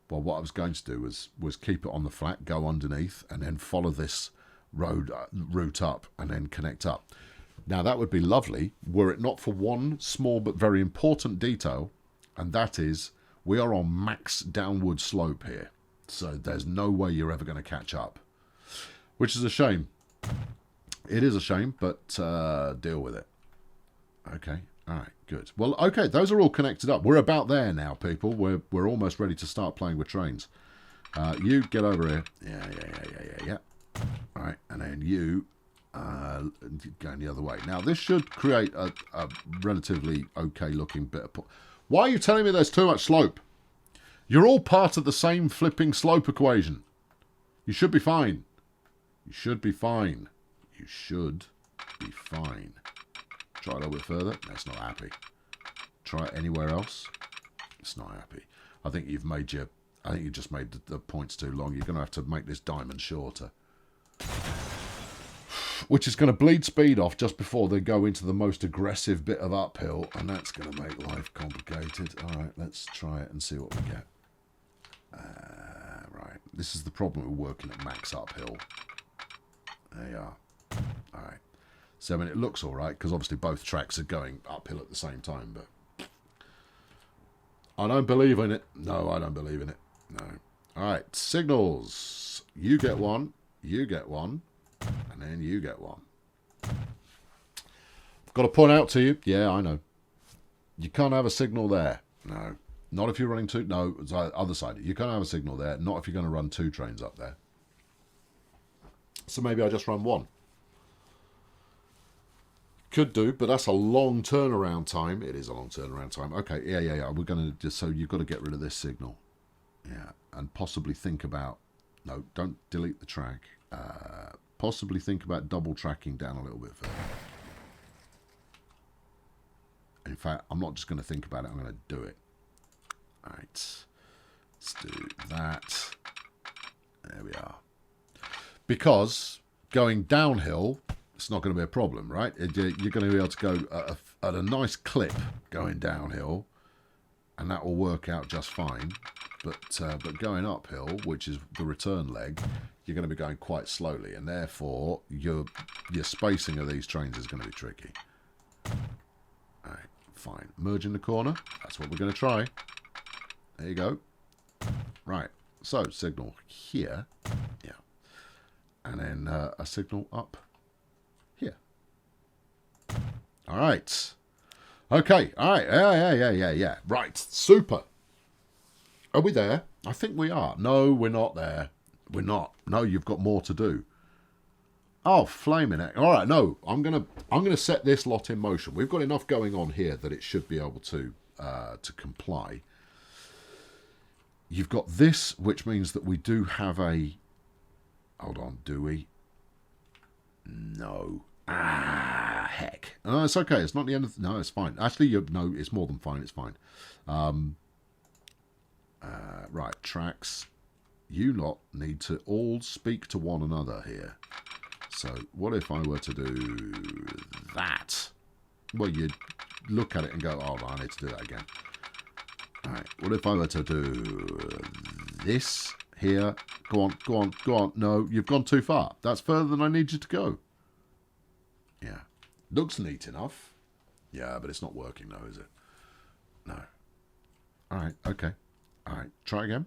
Speaker 1: Well, what I was going to do was keep it on the flat, go underneath, and then follow this route up, and then connect up. Now, that would be lovely were it not for one small but very important detail, and that is we are on max downward slope here. So there's no way you're ever going to catch up, which is a shame. It is a shame, but deal with it. Okay. All right, good. Well, okay, those are all connected up. We're about there now, people. We're almost ready to start playing with trains. You get over here. Yeah. All right, and then you going the other way. Now, this should create a relatively okay-looking bit of... Why are you telling me there's too much slope? You're all part of the same flipping slope equation. You should be fine. You should be fine. You should be fine. Try it a little bit further. That's not happy. Try it anywhere else. It's not happy. I think you've made your... I think you just made the points too long. You're going to have to make this diamond shorter. Which is going to bleed speed off just before they go into the most aggressive bit of uphill. And that's going to make life complicated. All right, let's try it and see what we get. Right. This is the problem with working at max uphill. There you are. All right. So, I mean, it looks all right, because obviously both tracks are going uphill at the same time, but I don't believe in it. No, I don't believe in it. No. All right, signals. You get one, and then you get one. I've got to point out to you, yeah, I know. You can't have a signal there. No. Not if you're running two. No, it's the other side. You can't have a signal there, not if you're going to run two trains up there. So maybe I just run one. Could do, but that's a long turnaround time. It is a long turnaround time. Okay, yeah. We're going to just... So you've got to get rid of this signal. Yeah, and possibly think about... No, don't delete the track. Possibly think about double tracking down a little bit further. In fact, I'm not just going to think about it. I'm going to do it. All right. Let's do that. There we are. Because going downhill... It's not going to be a problem, right? You're going to be able to go at a nice clip going downhill, and that will work out just fine. But going uphill, which is the return leg, you're going to be going quite slowly, and therefore your spacing of these trains is going to be tricky. All right, fine. Merge in the corner. That's what we're going to try. There you go. Right. So signal here, yeah, and then a signal up. All right. Okay. All right. Yeah. Right. Super. Are we there? I think we are. No, we're not there. We're not. No, you've got more to do. Oh, flaming heck. All right. No, I'm gonna set this lot in motion. We've got enough going on here that it should be able to comply. You've got this, which means that we do have a... Hold on. Do we? No. Ah, heck. Oh, it's okay. It's not the end of... No, it's fine. Actually, no, it's more than fine. It's fine. Right, tracks. You lot need to all speak to one another here. So, what if I were to do that? Well, you'd look at it and go, oh, I need to do that again. All right, what if I were to do this here? Go on. No, you've gone too far. That's further than I need you to go. Yeah. Looks neat enough. Yeah, but it's not working though, is it? No. All right. Okay. All right. Try again.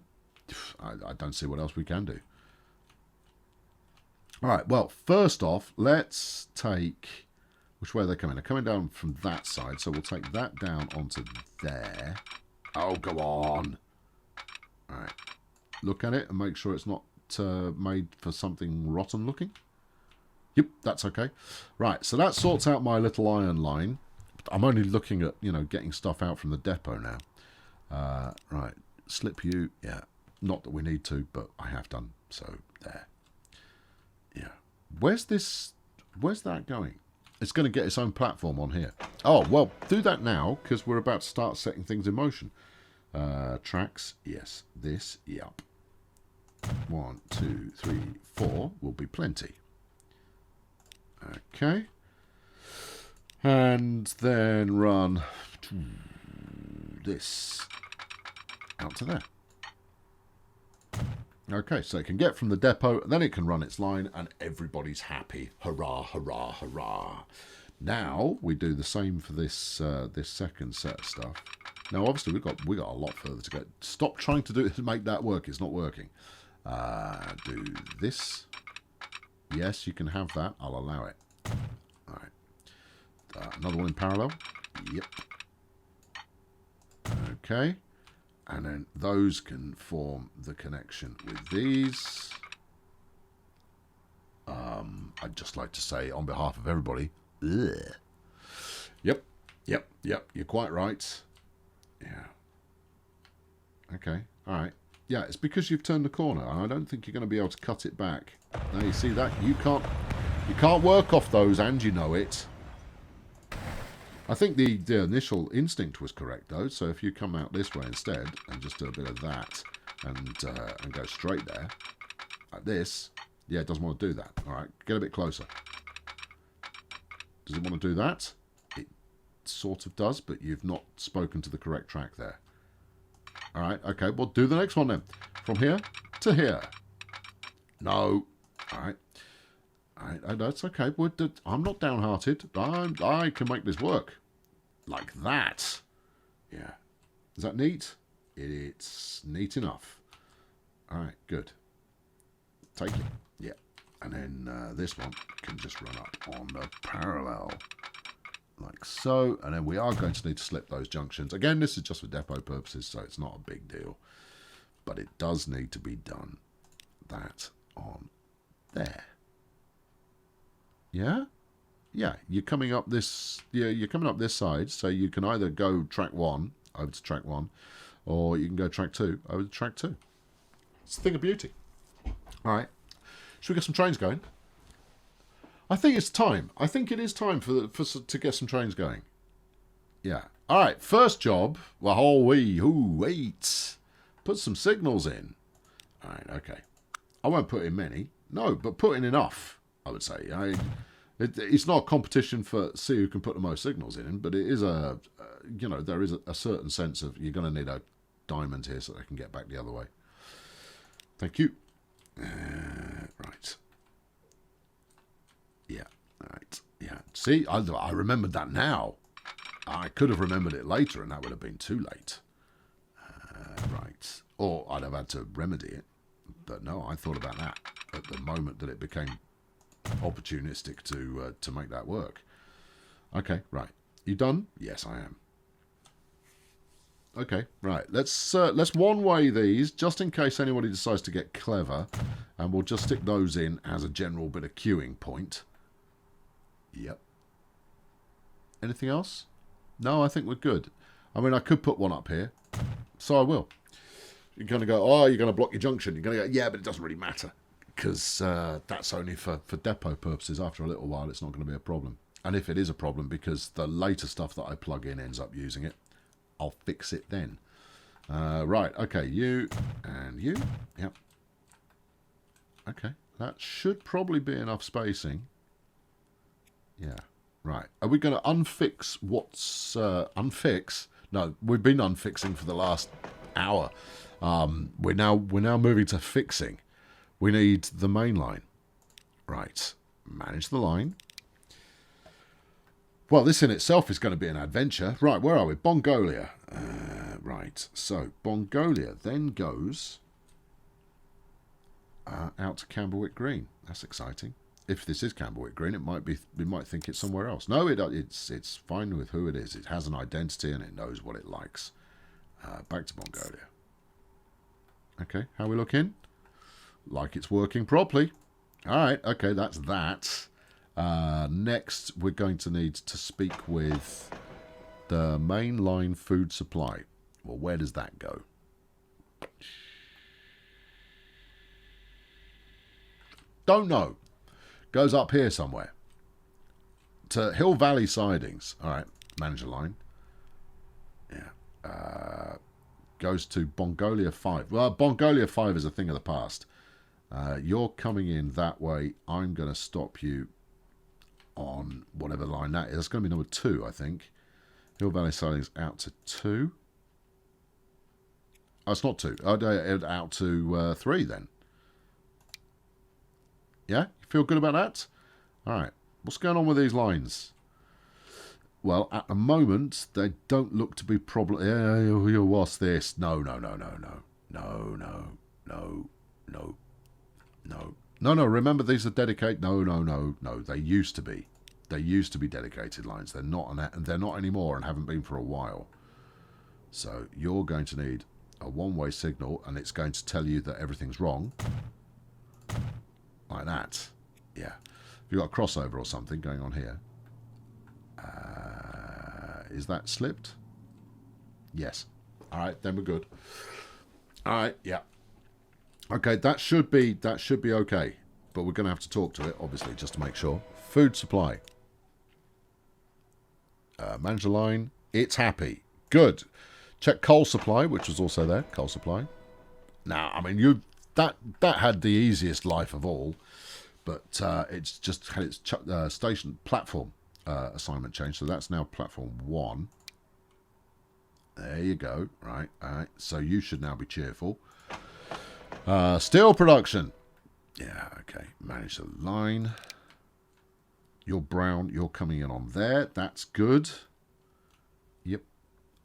Speaker 1: I don't see what else we can do. All right. Well, first off, let's take... Which way are they coming? They're coming down from that side, so we'll take that down onto there. Oh, go on. All right. Look at it and make sure it's not made for something rotten looking. Yep, that's okay. Right, so that sorts out my little iron line. I'm only looking at, getting stuff out from the depot now. Right, slip you. Yeah, not that we need to, but I have done. So, there. Where's that going? It's going to get its own platform on here. Oh, well, do that now, because we're about to start setting things in motion. Tracks, yes. This, yep. 1, 2, 3, 4 will be plenty. Okay. And then run this out to there. Okay, so it can get from the depot, then it can run its line, and everybody's happy. Hurrah, hurrah, hurrah. Now we do the same for this this second set of stuff. Now, obviously, we got a lot further to go. Stop trying to make that work. It's not working. Do this. Yes, you can have that. I'll allow it. All right. Another one in parallel. Yep. Okay. And then those can form the connection with these. I'd just like to say, on behalf of everybody, ugh. Yep. You're quite right. Yeah. Okay. All right. Yeah, it's because you've turned the corner, and I don't think you're going to be able to cut it back. Now you see that you can't work off those, and you know it. I think the initial instinct was correct though. So if you come out this way instead and just do a bit of that and go straight there, like this, yeah, it doesn't want to do that. All right, get a bit closer. Does it want to do that? It sort of does, but you've not spoken to the correct track there. All right, okay, well, do the next one then. From here to here. No. All right. That's okay. I'm not downhearted. I can make this work. Like that. Yeah. Is that neat? It's neat enough. All right, good. Take it. Yeah. And then this one can just run up on the parallel. Like so. And then we are going to need to slip those junctions. Again, this is just for depot purposes, so it's not a big deal. But it does need to be done. That on there. Yeah? Yeah, you're coming up this side, so you can either go track 1 over to track 1, or you can go track 2 over to track 2. It's a thing of beauty. All right. Should we get some trains going? I think it's time. I think it is time to get some trains going. Yeah. All right, first job. Well, wait. Put some signals in. All right, okay. I won't put in many. No, but put in enough, I would say. It's not a competition for see who can put the most signals in, but it is there is a certain sense of you're going to need a diamond here so they can get back the other way. Thank you. Right. Yeah. Right. Yeah. See, I remembered that now. I could have remembered it later, and that would have been too late. Right. Or I'd have had to remedy it. But no, I thought about that at the moment that it became opportunistic to make that work. Okay, right. You done? Yes, I am. Okay, right. Let's one-way these just in case anybody decides to get clever, and we'll just stick those in as a general bit of queuing point. Yep. Anything else? No, I think we're good. I mean, I could put one up here, so I will. You're going to go, oh, you're going to block your junction. You're going to go, yeah, but it doesn't really matter. Because that's only for depot purposes. After a little while, it's not going to be a problem. And if it is a problem, because the later stuff that I plug in ends up using it, I'll fix it then. Right, okay, you and you. Yep. Okay, that should probably be enough spacing. Yeah, right. Are we going to unfix what's... unfix? No, we've been unfixing for the last hour. We're now moving to fixing. We need the main line. Right. Manage the line. Well, this in itself is going to be an adventure. Right, where are we? Bongolia. Right. So, Bongolia then goes out to Camberwick Green. That's exciting. If this is Camberwick Green, we might think it's somewhere else. No, it's fine with who it is. It has an identity and it knows what it likes. Back to Bongolia. Okay, how we looking? Like it's working properly. All right, okay, that's that. Next, we're going to need to speak with the mainline food supply. Well, where does that go? Don't know. goes up here somewhere. To Hill Valley Sidings. All right, manager line. Yeah. Goes to Bongolia 5. Well, Bongolia 5 is a thing of the past. You're coming in that way. I'm going to stop you on whatever line that is. That's going to be number 2, I think. Hill Valley Sidings out to 2. Oh, it's not 2. Out to 3 then. Yeah? You feel good about that? All right. What's going on with these lines? Well, at the moment, they don't look to be problem. Yeah, what's this? No. Remember, these are dedicated. No. They used to be. They used to be dedicated lines. They're not. They're not anymore, and haven't been for a while. So you're going to need a one-way signal, and it's going to tell you that everything's wrong, like that. Yeah. If you've got a crossover or something going on here. Is that slipped? Yes. All right, then we're good. All right, yeah. Okay, that should be okay, but we're going to have to talk to it, obviously, just to make sure. Food supply. Manager line. It's happy. Good. Check coal supply, which was also there. Coal supply. Now, I mean, that had the easiest life of all, but it's just had its station platform assignment change, so that's now platform 1. There you go. Right, all right. So you should now be cheerful. Steel production. Yeah, okay. Manage the line. You're brown. You're coming in on there. That's good. Yep.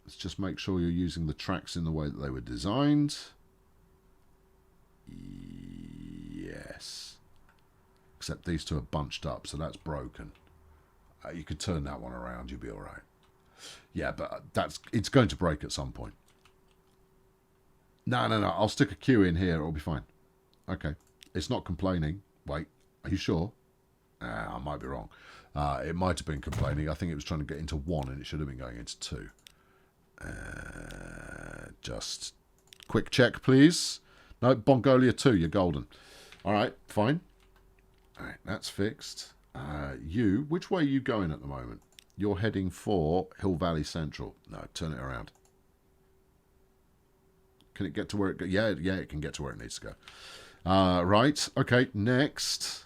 Speaker 1: Let's just make sure you're using the tracks in the way that they were designed. Yes. Except these two are bunched up, so that's broken. You could turn that one around, you'll be all right. Yeah, but it's going to break at some point. No. I'll stick a queue in here. It'll be fine. Okay. It's not complaining. Wait. Are you sure? I might be wrong. It might have been complaining. I think it was trying to get into 1 and it should have been going into 2. Just quick check, please. No, Bongolia 2. You're golden. All right. Fine. All right. That's fixed. Which way are you going at the moment? You're heading for Hill Valley Central. No, turn it around. Can it get to where it goes? Yeah, it can get to where it needs to go. Right, okay, next.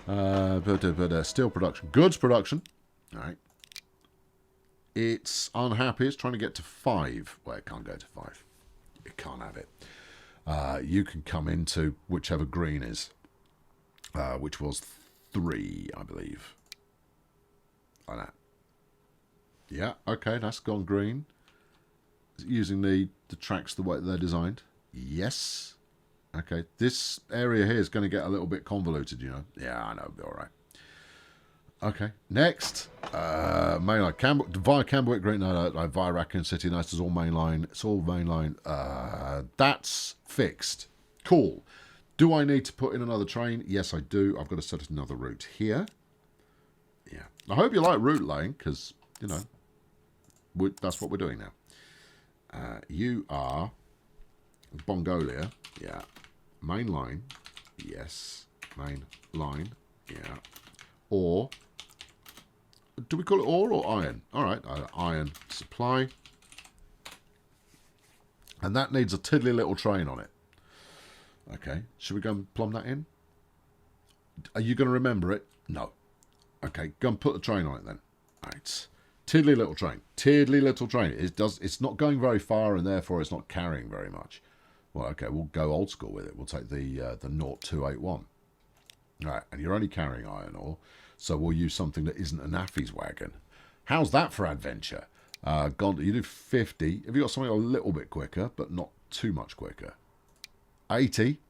Speaker 1: Steel production. Goods production. All right. It's unhappy. It's trying to get to 5. Well, it can't go to 5. It can't have it. You can come into whichever green is, which was 3, I believe. Like that. Yeah, okay, that's gone green. Using the tracks the way they're designed. Yes. Okay, this area here is going to get a little bit convoluted, you know. Yeah, I know, it'll be all right. Okay, next. Mainline. Via Camberwick, Great. No, via Raccoon City. Nice, it's all mainline. It's all mainline. That's fixed. Cool. Do I need to put in another train? Yes, I do. I've got to set another route here. Yeah. I hope you like route laying, because, you know, that's what we're doing now. You are Bongolia. Yeah. Main line. Yes. Main line. Yeah. Or, do we call it ore or iron? All right. Iron supply. And that needs a tiddly little train on it. Okay, should we go and plumb that in? Are you going to remember it? No. Okay, go and put the train on it then. All right. Tiddly little train. Tiddly little train. It's not going very far, and therefore it's not carrying very much. Well, okay, we'll go old school with it. We'll take the 0281. All right, and you're only carrying iron ore, so we'll use something that isn't a Naffy's wagon. How's that for adventure? You do 50. Have you got something a little bit quicker, but not too much quicker? 80.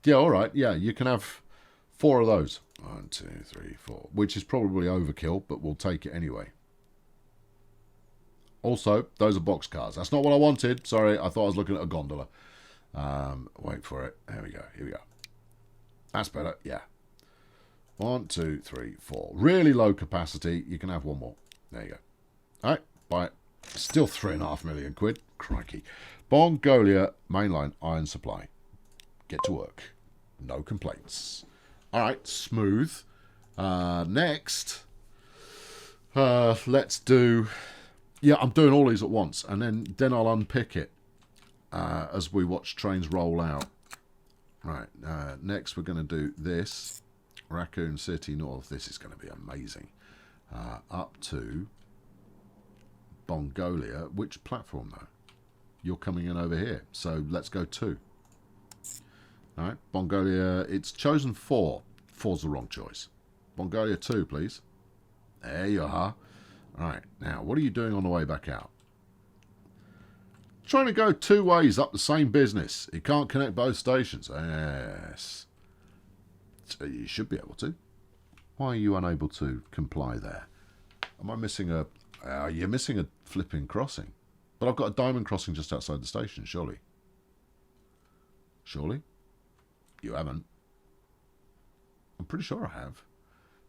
Speaker 1: Yeah, all right. Yeah, you can have 4 of those. 1, 2, 3, 4. Which is probably overkill, but we'll take it anyway. Also, those are boxcars. That's not what I wanted. Sorry, I thought I was looking at a gondola. Wait for it. There we go. Here we go. That's better. Yeah. 1, 2, 3, 4. Really low capacity. You can have 1 more. There you go. All right. Buy it. Still 3.5 million quid. Crikey. Bongolia mainline iron supply. Get to work. No complaints. All right, smooth. Next, let's do... Yeah, I'm doing all these at once, and then I'll unpick it as we watch trains roll out. Right, next we're going to do this. Raccoon City North. This is going to be amazing. Up to Mongolia. Which platform, though? You're coming in over here, so let's go 2. All right, Mongolia, it's chosen 4. 4's the wrong choice. Mongolia 2, please. There you are. All right, now, what are you doing on the way back out? Trying to go 2 ways up the same business. You can't connect both stations. Yes. So you should be able to. Why are you unable to comply there? Am I missing a... you're missing a flipping crossing. But I've got a diamond crossing just outside the station, surely. Surely? You haven't. I'm pretty sure I have.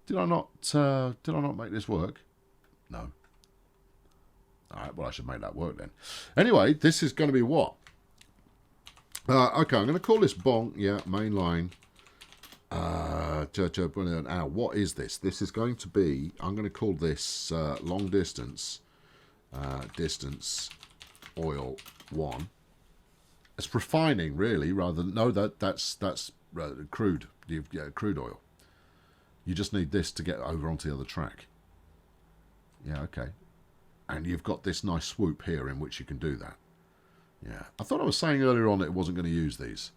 Speaker 1: Did I not make this work? No. Alright, well I should make that work then. Anyway, this is going to be what? Okay, I'm going to call this Bong. Yeah, Mainline. Now, what is this? This is going to be, I'm going to call this long distance, distance oil 1. It's refining, really, rather than, no, that's crude, crude oil. You just need this to get over onto the other track. Yeah, okay. And you've got this nice swoop here in which you can do that. Yeah. I thought I was saying earlier on that it wasn't going to use these.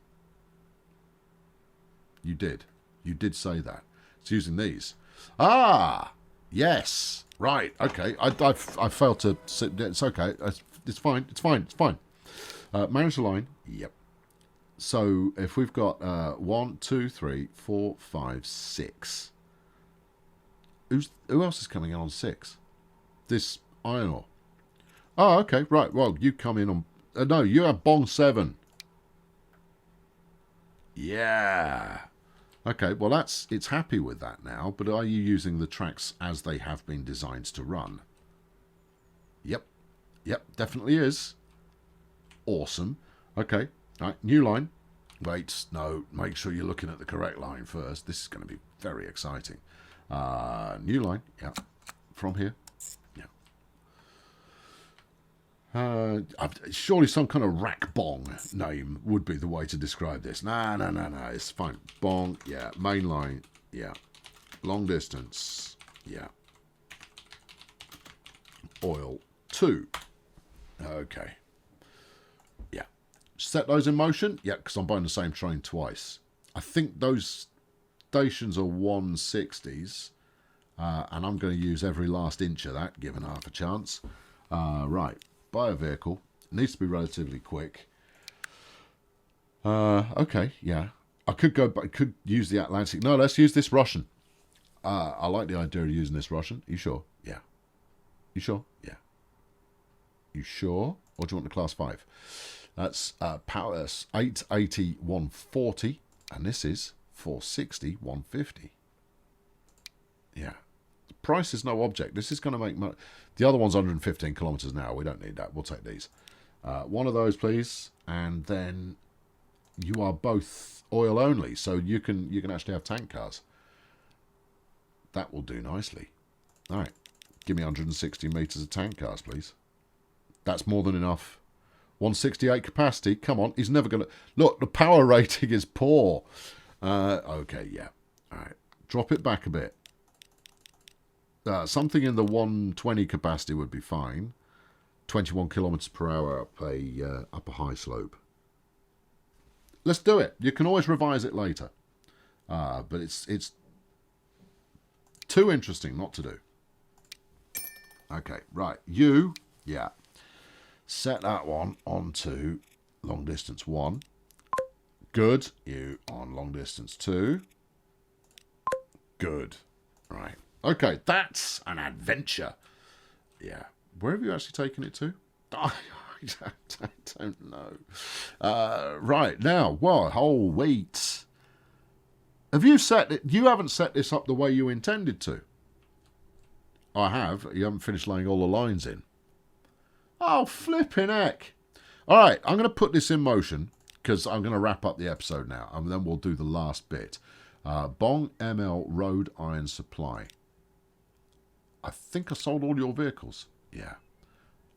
Speaker 1: You did. You did say that. It's using these. Ah! Yes! Right, okay. I failed to... It's okay. It's fine. It's fine. It's fine. Manage the line. Yep. So, if we've got 1, 2, 3, 4, 5, 6... Who else is coming in on 6? This iron ore. Oh, okay. Right. Well, you come in on... no, you have Bong 7. Yeah. Okay, well, it's happy with that now, but are you using the tracks as they have been designed to run? Yep. Yep, definitely is. Awesome. Okay. All right, new line. Wait, no, make sure you're looking at the correct line first. This is going to be very exciting. New line, yeah, from here, yeah. Surely some kind of rack bong name would be the way to describe this. No, it's fine. Bong, yeah. Main line, yeah. Long distance, yeah. Oil 2. Okay. Yeah. Set those in motion? Yeah, because I'm buying the same train twice. I think those stations are 160s, and I'm going to use every last inch of that, given half a chance. Right, buy a vehicle. It needs to be relatively quick. Okay, yeah. I could use the Atlantic. No, let's use this Russian. I like the idea of using this Russian. You sure? Yeah. You sure? Yeah. You sure? Or do you want the class 5? That's power 880, 140, and this is 460, 150. Yeah. The price is no object. This is going to make money. The other one's 115 kilometers an hour. We don't need that. We'll take these. One of those, please. And then you are both oil only, so you can actually have tank cars. That will do nicely. All right. Give me 160 meters of tank cars, please. That's more than enough. 168 capacity. Come on. He's never going to... Look, the power rating is poor. Okay, yeah. All right. Drop it back a bit. Something in the 120 capacity would be fine. 21 kilometers per hour up a high slope. Let's do it. You can always revise it later. But it's too interesting not to do. Okay, right. You, yeah. Set that one onto long distance 1. Good. You on long distance 2. Good. Right. Okay, that's an adventure. Yeah. Where have you actually taken it to? I don't know. Right, now, well, oh, wait. Have you set it? You haven't set this up the way you intended to. I have. You haven't finished laying all the lines in. Oh, flipping heck. All right, I'm going to put this in motion because I'm going to wrap up the episode now, and then we'll do the last bit. Bong ML Road Iron Supply. I think I sold all your vehicles. Yeah.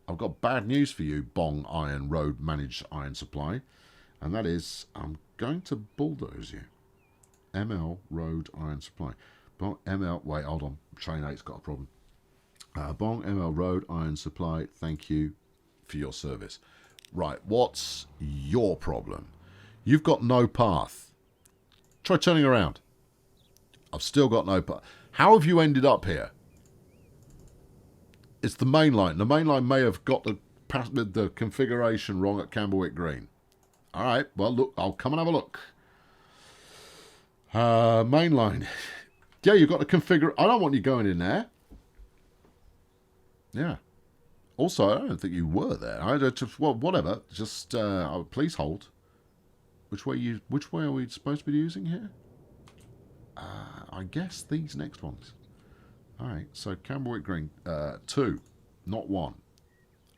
Speaker 1: I've got bad news for you, Bong Iron Road Managed Iron Supply. And that is, I'm going to bulldoze you. ML Road Iron Supply. Bong ML, wait, hold on. Train 8's got a problem. Bong ML Road Iron Supply, thank you for your service. Right, what's your problem? You've got no path. Try turning around. I've still got no path. How have you ended up here? It's the main line. The main line may have got the configuration wrong at Camberwick Green. All right, well, look, I'll come and have a look. Main line. Yeah, you've got to configure. I don't want you going in there. Yeah. Also, I don't think you were there. I just, well, whatever. Just please hold. Which way are we supposed to be using here? I guess these next ones. All right. So Camberwick Green, 2, not 1.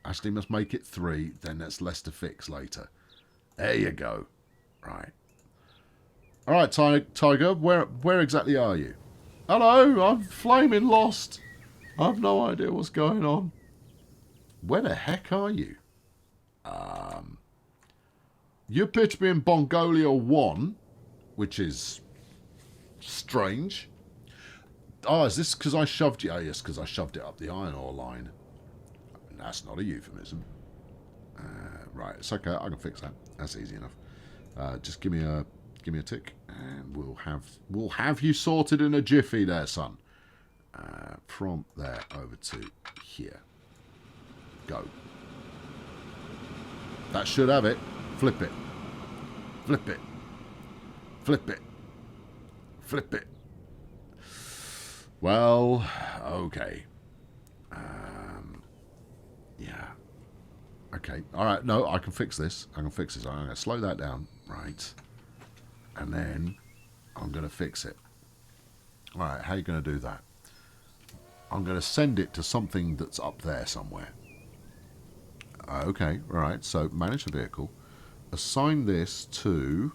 Speaker 1: Ashley must make it 3. Then that's less to fix later. There you go. Right. All right, Tiger. Where exactly are you? Hello. I'm flaming lost. I've no idea what's going on. Where the heck are you? You appear to be in Bongolia 1, which is strange. Oh, is this because I shoved you? Oh, yes, because I shoved it up the iron ore line. That's not a euphemism. Right, it's okay. I can fix that. That's easy enough. Just give me a tick, and we'll have you sorted in a jiffy, there, son. From there over to here. Go. That should have it. Flip it. Flip it. Flip it. Flip it. Well, okay. Yeah. Okay. All right. No, I can fix this. I'm going to slow that down. Right. And then I'm going to fix it. All right. How are you going to do that? I'm going to send it to something that's up there somewhere. Okay. All right. So manage the vehicle. Assign this to...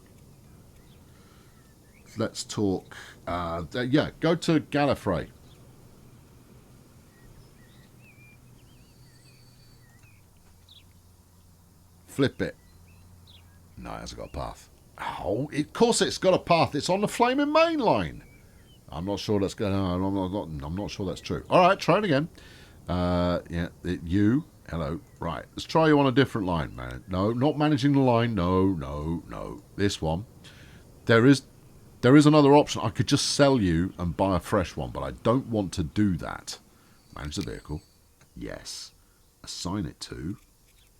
Speaker 1: Let's talk... yeah, go to Gallifrey. Flip it. No, it hasn't got a path. Oh, of course it's got a path. It's on the flaming main line. I'm not sure that's going. I'm not sure that's true. All right, try it again. Yeah, you. Hello. Right, let's try you on a different line, man. No, not managing the line. No. This one. There is another option. I could just sell you and buy a fresh one, but I don't want to do that. Manage the vehicle. Yes. Assign it to.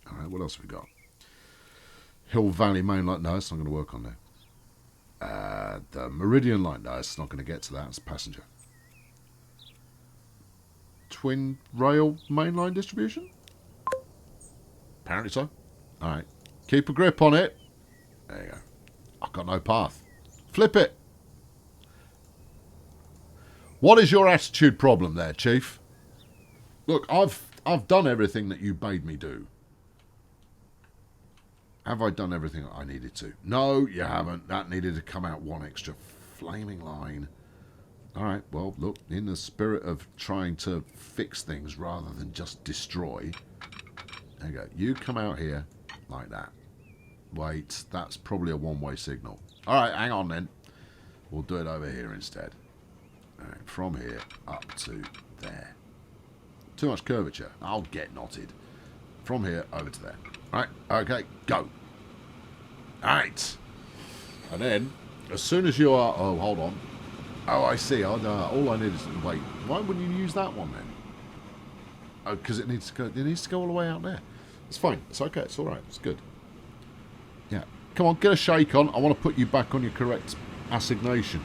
Speaker 1: All right. What else have we got? Hill Valley Main Line. No, it's not going to work on there. The Meridian Line. No, it's not going to get to that. It's passenger. Twin Rail Mainline Distribution? Apparently so. All right. Keep a grip on it. There you go. I've got no path. Flip it. What is your attitude problem there, Chief? Look, I've done everything that you bade me do. Have I done everything I needed to? No, you haven't. That needed to come out one extra flaming line. All right, well, look, in the spirit of trying to fix things rather than just destroy, there you go. You come out here like that. Wait, that's probably a one-way signal. All right, hang on then. We'll do it over here instead. All right, from here up to there. Too much curvature. I'll get knotted. From here over to there. All right, okay, go. All right. And then, as soon as you are... Oh, hold on. Oh, I see. All I need is... Wait, why wouldn't you use that one then? Oh, because it needs to go all the way out there. It's fine. It's okay. It's all right. It's good. Yeah. Come on, get a shake on. I want to put you back on your correct assignation.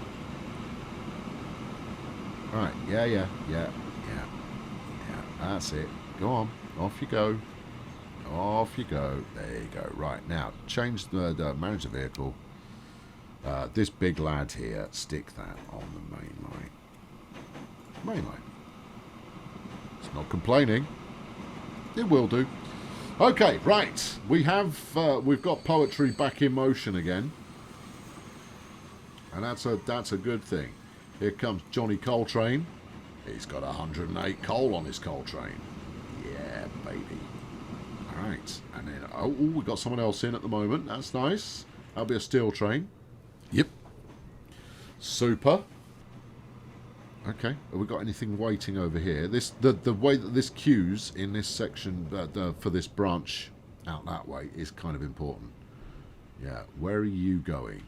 Speaker 1: All right. Yeah. That's it. Go on. Off you go. Off you go. There you go. Right. Now, change the manage the vehicle. This big lad here, stick that on the main line. Main line. It's not complaining. It will do. Okay, right. We've got poetry back in motion again. And that's a good thing. Here comes Johnny Coltrane. He's got 108 coal on his coal train. Yeah, baby. Alright, and then, oh, we've got someone else in at the moment. That's nice. That'll be a steel train. Yep. Super. Okay, have we got anything waiting over here? The way that this queues in this section for this branch out that way is kind of important. Yeah, where are you going?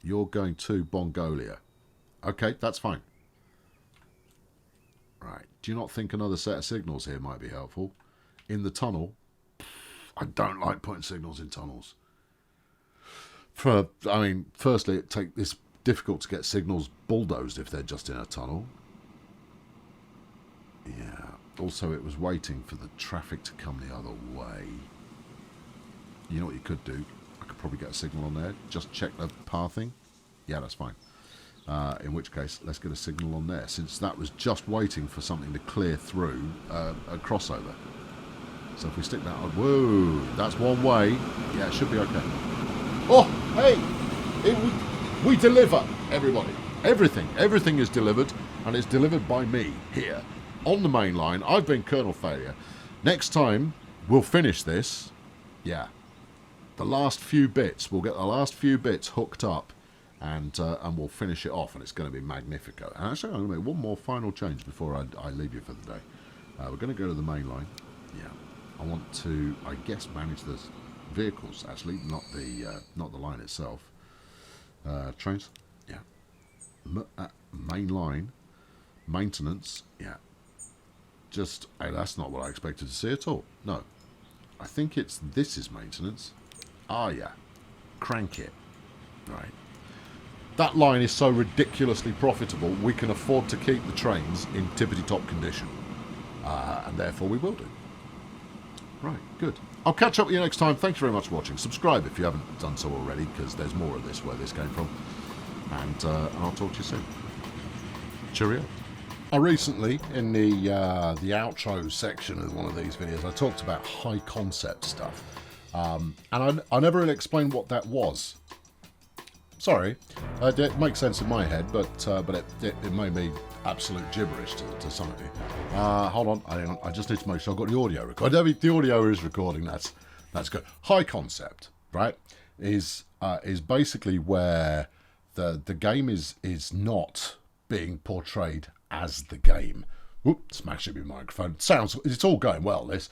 Speaker 1: You're going to Bongolia. Okay, that's fine. Right, do you not think another set of signals here might be helpful? In the tunnel, I don't like putting signals in tunnels. Firstly, it's difficult to get signals bulldozed if they're just in a tunnel. Yeah, also it was waiting for the traffic to come the other way. You know what you could do? I could probably get a signal on there. Just check the pathing. Yeah, that's fine. In which case, let's get a signal on there, since that was just waiting for something to clear through a crossover. So if we stick that on... Whoa, that's one way. Yeah, it should be okay. Oh, hey! We deliver, everybody. Everything is delivered, and it's delivered by me, here, on the main line. I've been Colonel Failure. Next time, we'll finish this. Yeah. The last few bits, we'll get the last few bits hooked up, and we'll finish it off, and it's going to be magnifico. And actually, I'm going to make one more final change before I leave you for the day. We're going to go to the main line. Yeah. I want to, I guess, manage the vehicles, actually, not the line itself. Trains, yeah. Main line, maintenance, yeah. Just, hey, that's not what I expected to see at all. No, I think this is maintenance. Ah, yeah. Crank it. Right. That line is so ridiculously profitable, we can afford to keep the trains in tippity-top condition. And therefore we will do. Right, good. I'll catch up with you next time. Thank you very much for watching. Subscribe if you haven't done so already, because there's more of this where this came from. And I'll talk to you soon. Cheerio. Recently, in the outro section of one of these videos, I talked about high concept stuff. And I never really explained what that was. Sorry. It makes sense in my head, but it made me absolute gibberish to some of you. Hold on, I just need to make sure I've got the audio recorded. The audio is recording, that's good. High concept, right, is basically where the game is not being portrayed as the game. Whoop, smash it with my microphone. It's all going well, this.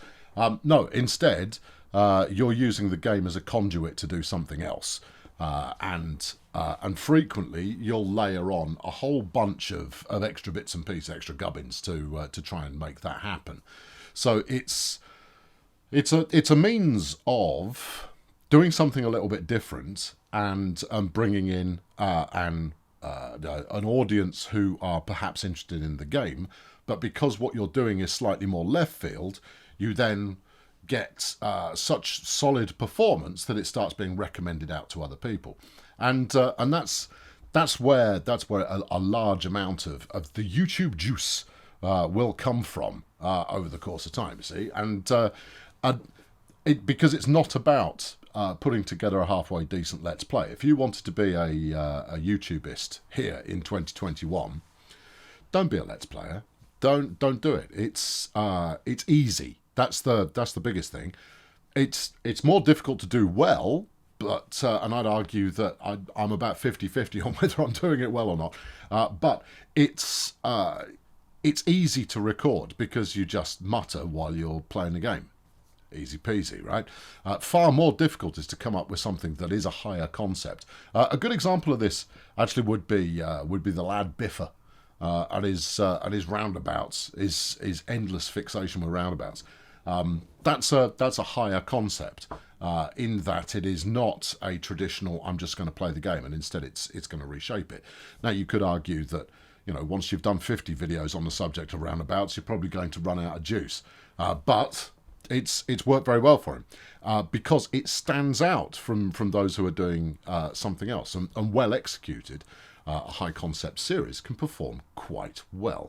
Speaker 1: No, instead, you're using the game as a conduit to do something else. And frequently you'll layer on a whole bunch of extra bits and pieces, extra gubbins to try and make that happen. So it's a means of doing something a little bit different and bringing in an audience who are perhaps interested in the game, but because what you're doing is slightly more left field, you then get such solid performance that it starts being recommended out to other people, and that's where a large amount of the YouTube juice will come from over the course of time. See, and because it's not about putting together a halfway decent Let's Play. If you wanted to be a YouTubist here in 2021, don't be a Let's Player. Don't do it. It's easy. That's the biggest thing. It's more difficult to do well, but and I'd argue that I'm about 50-50 on whether I'm doing it well or not. But it's easy to record because you just mutter while you're playing the game. Easy peasy, right? Far more difficult is to come up with something that is a higher concept. A good example of this actually would be the lad Biffer. And his roundabouts, his endless fixation with roundabouts. That's a higher concept in that it is not a traditional I'm just going to play the game, and instead it's going to reshape it. Now you could argue that, you know, once you've done 50 videos on the subject of roundabouts, you're probably going to run out of juice. But it's worked very well for him because it stands out from those who are doing something else, and well executed. A high concept series can perform quite well.